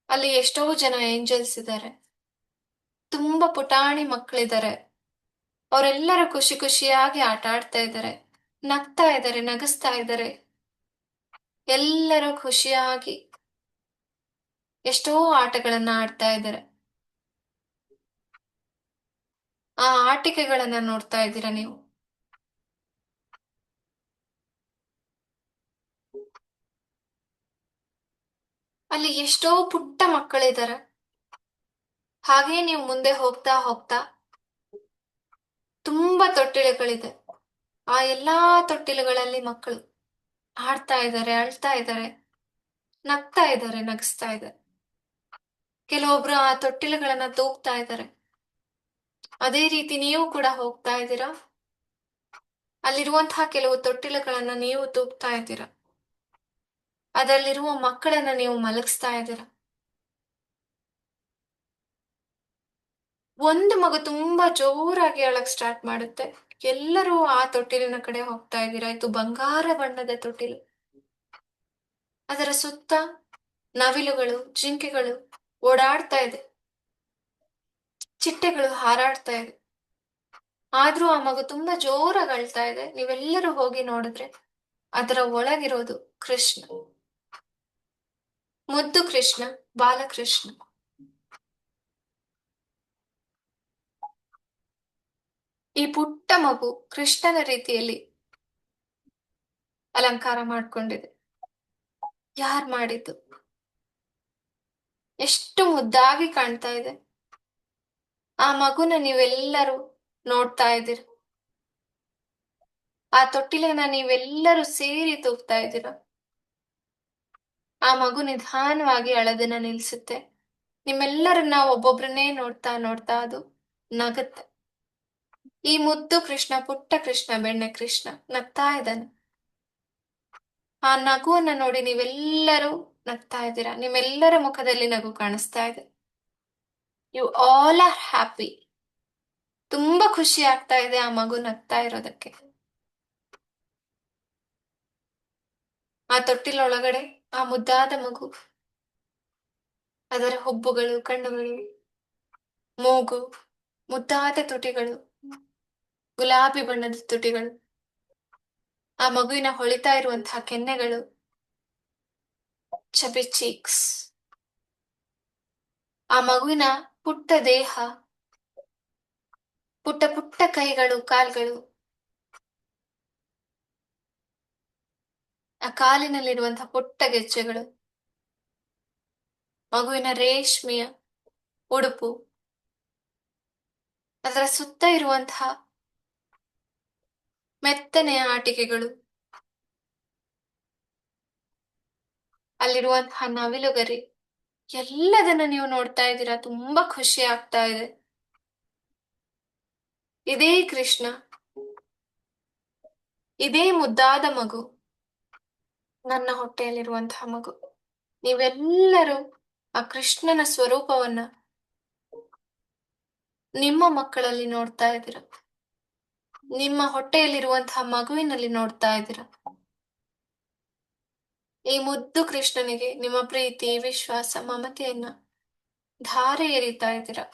ಅಲ್ಲಿ ಎಷ್ಟೋ ಜನ ಏಂಜಲ್ಸ್ ಇದ್ದಾರೆ. ತುಂಬಾ ಪುಟಾಣಿ ಮಕ್ಕಳಿದ್ದಾರೆ. ಅವರೆಲ್ಲರೂ ಖುಷಿ ಖುಷಿಯಾಗಿ ಆಟ ಆಡ್ತಾ ಇದ್ದಾರೆ, ನಗ್ತಾ ಇದ್ದಾರೆ, ನಗಿಸ್ತಾ ಇದ್ದಾರೆ. ಎಲ್ಲರೂ ಖುಷಿಯಾಗಿ ಎಷ್ಟೋ ಆಟಗಳನ್ನ ಆಡ್ತಾ ಇದ್ದಾರೆ. ಆ ಆಟಿಕೆಗಳನ್ನ ನೋಡ್ತಾ ಇದ್ದೀರಾ ನೀವು. ಅಲ್ಲಿ ಎಷ್ಟೋ ಪುಟ್ಟ ಮಕ್ಕಳಿದ್ದಾರೆ. ಹಾಗೆ ನೀವು ಮುಂದೆ ಹೋಗ್ತಾ ಹೋಗ್ತಾ ತುಂಬಾ ತೊಟ್ಟಿಲುಗಳಿದೆ. ಆ ಎಲ್ಲಾ ತೊಟ್ಟಿಲುಗಳಲ್ಲಿ ಮಕ್ಕಳು ಆಡ್ತಾ ಇದ್ದಾರೆ, ಅಳ್ತಾ ಇದ್ದಾರೆ, ನಗ್ತಾ ಇದ್ದಾರೆ, ನಗಿಸ್ತಾ ಇದ್ದಾರೆ. ಕೆಲವೊಬ್ರು ಆ ತೊಟ್ಟಿಲುಗಳನ್ನ ತೂಗ್ತಾ ಇದ್ದಾರೆ. ಅದೇ ರೀತಿ ನೀವು ಕೂಡ ಹೋಗ್ತಾ ಇದ್ದೀರಾ. ಅಲ್ಲಿರುವಂತಹ ಕೆಲವು ತೊಟ್ಟಿಲುಗಳನ್ನ ನೀವು ತೂಗ್ತಾ ಇದ್ದೀರಾ. ಅದರಲ್ಲಿರುವ ಮಕ್ಕಳನ್ನ ನೀವು ಮಲಗಿಸ್ತಾ ಇದ್ದೀರಾ. ಒಂದು ಮಗು ತುಂಬಾ ಜೋರಾಗಿ ಅಳಕ್ ಸ್ಟಾರ್ಟ್ ಮಾಡುತ್ತೆ. ಎಲ್ಲರೂ ಆ ತೊಟ್ಟಿಲಿನ ಕಡೆ ಹೋಗ್ತಾ ಇದ್ದೀರಾ. ಇದು ಬಂಗಾರ ಬಣ್ಣದ ತೊಟ್ಟಿಲು. ಅದರ ಸುತ್ತ ನವಿಲುಗಳು, ಜಿಂಕೆಗಳು ಓಡಾಡ್ತಾ ಇದೆ. ಚಿಟ್ಟೆಗಳು ಹಾರಾಡ್ತಾ ಇದೆ. ಆದ್ರೂ ಆ ಮಗು ತುಂಬಾ ಜೋರಾಗಿ ಅಳ್ತಾ ಇದೆ. ನೀವೆಲ್ಲರೂ ಹೋಗಿ ನೋಡಿದ್ರೆ ಅದರ ಒಳಗಿರೋದು ಕೃಷ್ಣ, ಮುದ್ದು ಕೃಷ್ಣ, ಬಾಲಕೃಷ್ಣ. ಈ ಪುಟ್ಟ ಮಗು ಕೃಷ್ಣನ ರೀತಿಯಲ್ಲಿ ಅಲಂಕಾರ ಮಾಡ್ಕೊಂಡಿದೆ. ಯಾರ್ ಮಾಡಿದ್ದು? ಎಷ್ಟು ಮುದ್ದಾಗಿ ಕಾಣ್ತಾ ಇದೆ. ಆ ಮಗುನ ನೀವೆಲ್ಲರೂ ನೋಡ್ತಾ ಇದ್ದೀರ. ಆ ತೊಟ್ಟಿಲನ್ನ ನೀವೆಲ್ಲರೂ ಸೇರಿ ತೂಗ್ತಾ ಇದ್ದೀರ. ಆ ಮಗು ನಿಧಾನವಾಗಿ ಅಳದನ್ನ ನಿಲ್ಸುತ್ತೆ. ನಿಮ್ಮೆಲ್ಲರನ್ನ ಒಬ್ಬೊಬ್ರನ್ನೇ ನೋಡ್ತಾ ನೋಡ್ತಾ ಅದು ನಗುತ್ತೆ. ಈ ಮುದ್ದು ಕೃಷ್ಣ, ಪುಟ್ಟ ಕೃಷ್ಣ, ಬೆಣ್ಣೆ ಕೃಷ್ಣ ನಗ್ತಾ ಇದ್ದಾನೆ. ಆ ನಗುವನ್ನ ನೋಡಿ ನೀವೆಲ್ಲರೂ ನಗ್ತಾ ಇದ್ದೀರಾ. ನಿಮ್ಮೆಲ್ಲರ ಮುಖದಲ್ಲಿ ನಗು ಕಾಣಿಸ್ತಾ ಇದೆ. You all are happy. ತುಂಬಾ ಖುಷಿ ಆಗ್ತಾ ಇದೆ ಆ ಮಗು ನಗ್ತಾ ಇರೋದಕ್ಕೆ. ಆ ತೊಟ್ಟಿಲೊಳಗಡೆ ಆ ಮುದ್ದಾದ ಮಗು, ಅದರ ಹುಬ್ಬುಗಳು, ಕಣ್ಣುಗಳು, ಮೂಗು, ಮುದ್ದಾದ ತುಟಿಗಳು, ಗುಲಾಬಿ ಬಣ್ಣದ ತುಟಿಗಳು, ಆ ಮಗುವಿನ ಹೊಳಿತಾ ಇರುವಂತಹ ಕೆನ್ನೆಗಳು, ಚಬಿ ಚೀಕ್ಸ್, ಆ ಮಗುವಿನ ಪುಟ್ಟ ದೇಹ, ಪುಟ್ಟ ಪುಟ್ಟ ಕೈಗಳು, ಕಾಲ್ಗಳು, ಆ ಕಾಲಿನಲ್ಲಿರುವಂತಹ ಪುಟ್ಟ ಗೆಜ್ಜೆಗಳು, ಮಗುವಿನ ರೇಷ್ಮೆಯ ಉಡುಪು, ಅದರ ಸುತ್ತ ಇರುವಂತಹ ಮೆತ್ತನೆಯ ಆಟಿಕೆಗಳು, ಅಲ್ಲಿರುವಂತಹ ನವಿಲುಗರಿ, ಎಲ್ಲದನ್ನ ನೀವು ನೋಡ್ತಾ ಇದ್ದೀರಾ. ತುಂಬಾ ಖುಷಿ ಆಗ್ತಾ ಇದೆ. ಇದೇ ಕೃಷ್ಣ, ಇದೇ ಮುದ್ದಾದ ಮಗು, ನನ್ನ ಹೊಟ್ಟೆಯಲ್ಲಿರುವಂತಹ ಮಗು. ನೀವೆಲ್ಲರೂ ಆ ಕೃಷ್ಣನ ಸ್ವರೂಪವನ್ನ ನಿಮ್ಮ ಮಕ್ಕಳಲ್ಲಿ ನೋಡ್ತಾ ಇದ್ದೀರಾ. ನಿಮ್ಮ ಹೊಟ್ಟೆಯಲ್ಲಿರುವಂತಹ ಮಗುವಿನಲ್ಲಿ ನೋಡ್ತಾ ಇದ್ದೀರಾ. ಈ ಮುದ್ದು ಕೃಷ್ಣನಿಗೆ ನಿಮ್ಮ ಪ್ರೀತಿ, ವಿಶ್ವಾಸ, ಮಮತೆಯನ್ನ ಧಾರೆ ಎರಿತಾ ಇದ್ದೀರಾ.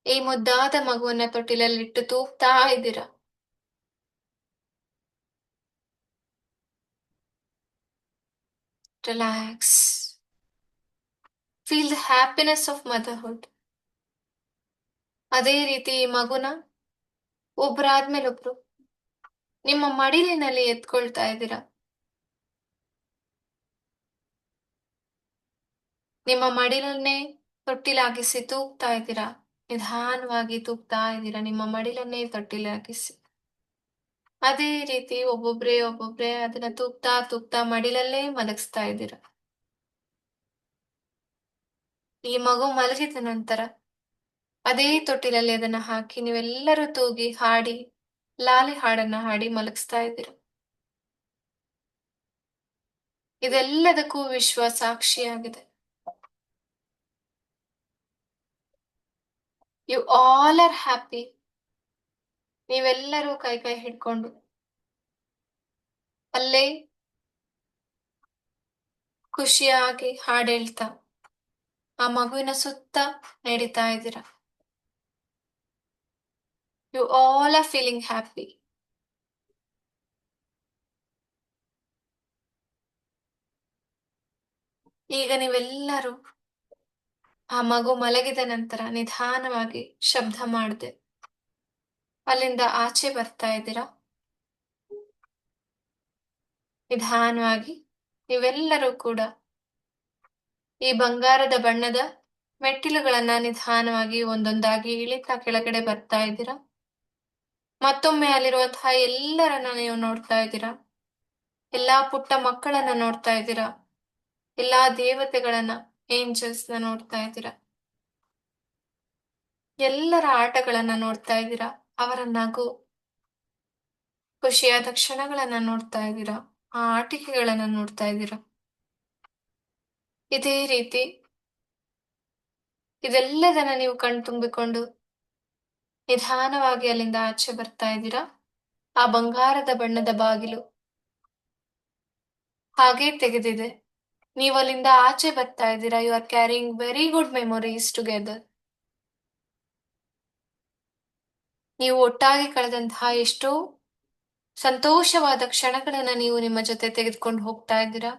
ಈ ಮುದ್ದಾದ ಮಗುವನ್ನ ತೊಟ್ಟಿಲಲ್ಲಿಟ್ಟು ತೂಗ್ತಾ ಇದ್ದೀರಾ. Relax. Feel the happiness of motherhood. ಅದೇ ರೀತಿ ಈ ಮಗುನ ಒಬ್ರಾದ್ಮೇಲೆ ಒಬ್ರು ನಿಮ್ಮ ಮಡಿಲಿನಲ್ಲಿ ಎತ್ಕೊಳ್ತಾ ಇದ್ದೀರಾ. ನಿಮ್ಮ ಮಡಿಲನ್ನೇ ತೊಟ್ಟಿಲಾಗಿಸಿ ತೂಗ್ತಾ ಇದ್ದೀರಾ. ನಿಧಾನವಾಗಿ ತೂಗ್ತಾ ಇದ್ದೀರಾ ನಿಮ್ಮ ಮಡಿಲನ್ನೇ ತೊಟ್ಟಿಲಾಗಿಸಿ. ಅದೇ ರೀತಿ ಒಬ್ಬೊಬ್ರೆ ಅದನ್ನ ತೂಗ್ತಾ ತೂಗ್ತಾ ಮಡಿಲಲ್ಲೇ ಮಲಗಿಸ್ತಾ ಇದ್ದೀರಾ. ಈ ಮಗು ಮಲಗಿದ ನಂತರ ಅದೇ ತೊಟ್ಟಿಲಲ್ಲಿ ಅದನ್ನ ಹಾಕಿ ನೀವೆಲ್ಲರೂ ತೂಗಿ ಹಾಡಿ ಲಾಲಿ ಹಾಡನ್ನ ಹಾಡಿ ಮಲಗಿಸ್ತಾ ಇದ್ದೀರಾ. ಇದೆಲ್ಲದಕ್ಕೂ ವಿಶ್ವ ಸಾಕ್ಷಿಯಾಗಿದೆ. You all are happy. ನೀವೆಲ್ಲರೂ ಕೈ ಕೈ ಹಿಡ್ಕೊಂಡು ಅಲ್ಲೇ ಖುಷಿಯಾಗಿ ಹಾಡು ಹೇಳ್ತಾ ಆ ಮಗುವಿನ ಸುತ್ತ ನಡೀತಾ ಇದ್ದೀರಾ. You all are feeling happy. ಈಗ ನೀವೆಲ್ಲರೂ ಆ ಮಗು ಮಲಗಿದ ನಂತರ ನಿಧಾನವಾಗಿ ಶಬ್ದ ಮಾಡದೆ ಅಲ್ಲಿಂದ ಆಚೆ ಬರ್ತಾ ಇದ್ದೀರಾ. ನಿಧಾನವಾಗಿ ನೀವೆಲ್ಲರೂ ಕೂಡ ಈ ಬಂಗಾರದ ಬಣ್ಣದ ಮೆಟ್ಟಿಲುಗಳನ್ನ ನಿಧಾನವಾಗಿ ಒಂದೊಂದಾಗಿ ಇಳಿತಾ ಕೆಳಗಡೆ ಬರ್ತಾ ಇದ್ದೀರಾ. ಮತ್ತೊಮ್ಮೆ ಅಲ್ಲಿರುವಂತಹ ಎಲ್ಲರನ್ನ ನೀವು ನೋಡ್ತಾ ಇದ್ದೀರಾ. ಎಲ್ಲಾ ಪುಟ್ಟ ಮಕ್ಕಳನ್ನ ನೋಡ್ತಾ ಇದ್ದೀರಾ. ಎಲ್ಲಾ ದೇವತೆಗಳನ್ನ, ಏಂಜಲ್ಸ್ ನ ನೋಡ್ತಾ ಇದ್ದೀರಾ. ಎಲ್ಲರ ಆಟಗಳನ್ನ ನೋಡ್ತಾ ಇದ್ದೀರಾ. ಅವರ ನಗು, ಖುಷಿಯಾದ ಕ್ಷಣಗಳನ್ನ ನೋಡ್ತಾ ಇದ್ದೀರಾ. ಆ ಆಟಿಕೆಗಳನ್ನ ನೋಡ್ತಾ ಇದ್ದೀರಾ. ಇದೇ ರೀತಿ ಇದೆಲ್ಲದನ್ನ ನೀವು ಕಣ್ತುಂಬಿಕೊಂಡು ನಿಧಾನವಾಗಿ ಅಲ್ಲಿಂದ ಆಚೆ ಬರ್ತಾ ಇದ್ದೀರಾ. ಆ ಬಂಗಾರದ ಬಣ್ಣದ ಬಾಗಿಲು ಹಾಗೆ ತೆಗೆದಿದೆ. ನೀವು ಅಲ್ಲಿಂದ ಆಚೆ ಬರ್ತಾ ಇದ್ದೀರಾ. You are carrying very good memories together. ನೀವು ಒಟ್ಟಾಗಿ ಕಳೆದಂತಹ ಎಷ್ಟೋ ಸಂತೋಷವಾದ ಕ್ಷಣಗಳನ್ನ ನೀವು ನಿಮ್ಮ ಜೊತೆ ತೆಗೆದುಕೊಂಡು ಹೋಗ್ತಾ ಇದ್ದೀರಾ.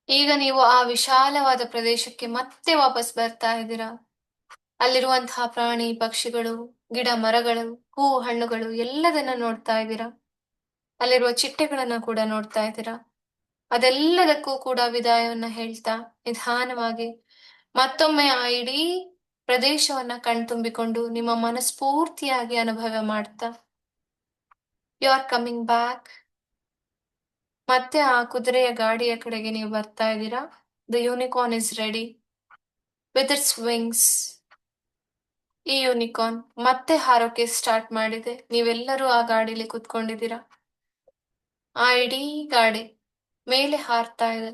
ಈಗ ನೀವು ಆ ವಿಶಾಲವಾದ ಪ್ರದೇಶಕ್ಕೆ ಮತ್ತೆ ವಾಪಸ್ ಬರ್ತಾ ಇದ್ದೀರಾ. ಅಲ್ಲಿರುವಂತಹ ಪ್ರಾಣಿ ಪಕ್ಷಿಗಳು, ಗಿಡ ಮರಗಳು, ಹೂ ಹಣ್ಣುಗಳು ಎಲ್ಲದನ್ನ ನೋಡ್ತಾ ಇದ್ದೀರಾ. ಅಲ್ಲಿರುವ ಚಿಟ್ಟೆಗಳನ್ನ ಕೂಡ ನೋಡ್ತಾ ಇದ್ದೀರಾ. ಅದೆಲ್ಲದಕ್ಕೂ ಕೂಡ ವಿದಾಯವನ್ನ ಹೇಳ್ತಾ ನಿಧಾನವಾಗಿ ಮತ್ತೊಮ್ಮೆ ಆ ಇಡೀ ಪ್ರದೇಶವನ್ನ ಕಣ್ತುಂಬಿಕೊಂಡು ನಿಮ್ಮ ಮನಸ್ಫೂರ್ತಿಯಾಗಿ ಅನುಭವ ಮಾಡ್ತಾ ಯು ಆರ್ ಕಮಿಂಗ್ ಬ್ಯಾಕ್. ಮತ್ತೆ ಆ ಕುದುರೆಯ ಗಾಡಿಯ ಕಡೆಗೆ ನೀವು ಬರ್ತಾ ಇದ್ದೀರಾ. The unicorn is ready with its wings. ಈ ಯೂನಿಕಾರ್ನ್ ಮತ್ತೆ ಹಾರೋಕೆ ಸ್ಟಾರ್ಟ್ ಮಾಡಿದೆ. ನೀವೆಲ್ಲರೂ ಆ ಗಾಡಿಲಿ ಕುತ್ಕೊಂಡಿದ್ದೀರಾ. ಆ ಇಡೀ ಗಾಡಿ ಮೇಲೆ ಹಾರ್ತಾ ಇದೆ.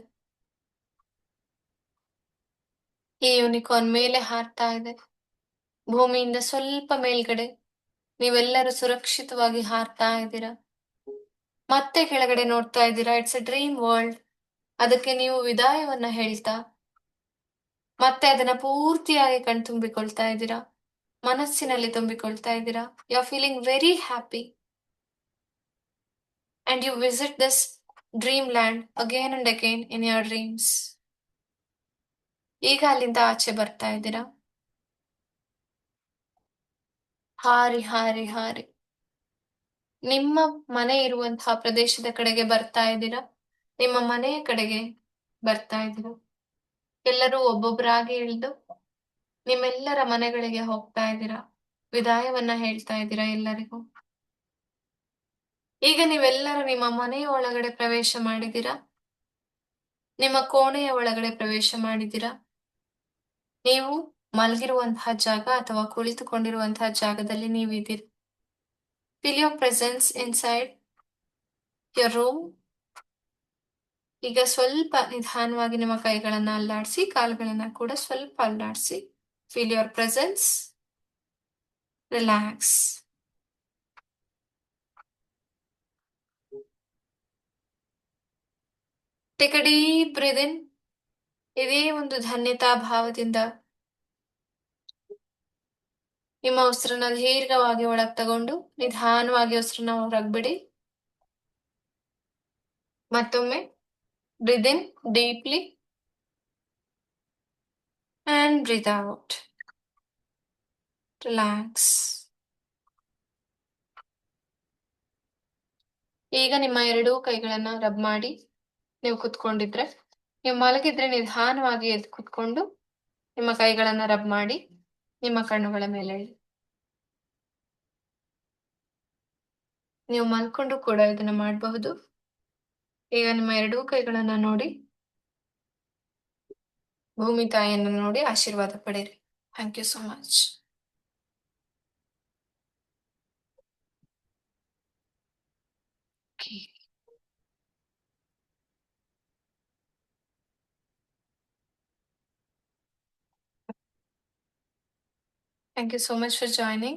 ಈ ಯೂನಿಕಾರ್ನ್ ಮೇಲೆ ಹಾರ್ತಾ ಇದೆ. ಭೂಮಿಯಿಂದ ಸ್ವಲ್ಪ ಮೇಲ್ಗಡೆ ನೀವೆಲ್ಲರೂ ಸುರಕ್ಷಿತವಾಗಿ ಹಾರ್ತಾ ಇದ್ದೀರಾ. ಮತ್ತೆ ಕೆಳಗಡೆ ನೋಡ್ತಾ ಇದ್ದೀರಾ. It's A dream world. ಅದಕ್ಕೆ ನೀವು ವಿದಾಯವನ್ನ ಹೇಳ್ತಾ ಮತ್ತೆ ಅದನ್ನ ಪೂರ್ತಿಯಾಗಿ ಕಣ್ತುಂಬಿಕೊಳ್ತಾ ಇದ್ದೀರಾ. ಮನಸ್ಸಿನಲ್ಲಿ ತುಂಬಿಕೊಳ್ತಾ ಇದ್ದೀರಾ. You are feeling very happy and you visit this dreamland again and again in your dreams. ಈಗ ಅಲ್ಲಿಂದ ಆಚೆ ಬರ್ತಾ ಇದ್ದೀರಾ. ಹಾರಿ ಹಾರಿ ಹಾರಿ ನಿಮ್ಮ ಮನೆ ಇರುವಂತಹ ಪ್ರದೇಶದ ಕಡೆಗೆ ಬರ್ತಾ ಇದ್ದೀರಾ. ನಿಮ್ಮ ಮನೆಯ ಕಡೆಗೆ ಬರ್ತಾ ಇದ್ದೀರಾ. ಎಲ್ಲರೂ ಒಬ್ಬೊಬ್ಬರಾಗಿ ಇಳಿದು ನಿಮ್ಮೆಲ್ಲರ ಮನೆಗಳಿಗೆ ಹೋಗ್ತಾ ಇದ್ದೀರಾ. ವಿದಾಯವನ್ನ ಹೇಳ್ತಾ ಇದ್ದೀರಾ ಎಲ್ಲರಿಗೂ. ಈಗ ನೀವೆಲ್ಲರೂ ನಿಮ್ಮ ಮನೆಯ ಒಳಗಡೆ ಪ್ರವೇಶ ಮಾಡಿದ್ದೀರಾ. ನಿಮ್ಮ ಕೋಣೆಯ ಒಳಗಡೆ ಪ್ರವೇಶ ಮಾಡಿದ್ದೀರಾ. ನೀವು ಮಲಗಿರುವಂತಹ ಜಾಗ ಅಥವಾ ಕುಳಿತುಕೊಂಡಿರುವಂತಹ ಜಾಗದಲ್ಲಿ ನೀವಿದ್ದೀರಿ. Feel your presence inside your room. ಈಗ ಸ್ವಲ್ಪ ನಿಧಾನವಾಗಿ ನಿಮ್ಮ ಕೈಗಳನ್ನ ಅಲ್ಲಾಡಿಸಿ, ಕಾಲುಗಳನ್ನ ಕೂಡ ಸ್ವಲ್ಪ ಅಲ್ಲಾಡಿಸಿ. Feel your presence. Relax. Take a deep breath in. ಇದೇ ಒಂದು ಧನ್ಯತಾ ಭಾವದಿಂದ ನಿಮ್ಮ ಉಸಿರನ್ನ ದೀರ್ಘವಾಗಿ ಒಳಗ್ ತಗೊಂಡು ನಿಧಾನವಾಗಿ ಉಸಿರನ್ನ ಹೊರಗ್ ಬಿಡಿ. ಮತ್ತೊಮ್ಮೆ breathe in deeply and breathe out. Relax. ಈಗ ನಿಮ್ಮ ಎರಡೂ ಕೈಗಳನ್ನ ರಬ್ ಮಾಡಿ ನೀವು ಕುತ್ಕೊಂಡಿದ್ರೆ, ನೀವು ಮಲಗಿದ್ರೆ ನಿಧಾನವಾಗಿ ಎದ್ದು ಕುತ್ಕೊಂಡು ನಿಮ್ಮ ಕೈಗಳನ್ನ ರಬ್ ಮಾಡಿ ನಿಮ್ಮ ಕಣ್ಣುಗಳ ಮೇಲೆ ಇಡಿ. ನೀವು ಮಲ್ಕೊಂಡು ಕೂಡ ಇದನ್ನ ಮಾಡಬಹುದು. ಈಗ ನಿಮ್ಮ ಎರಡೂ ಕೈಗಳನ್ನ ನೋಡಿ, ಭೂಮಿ ತಾಯಿಯನ್ನು ನೋಡಿ ಆಶೀರ್ವಾದ ಪಡೆಯಿರಿ. Thank you so much. Thank you so much for joining.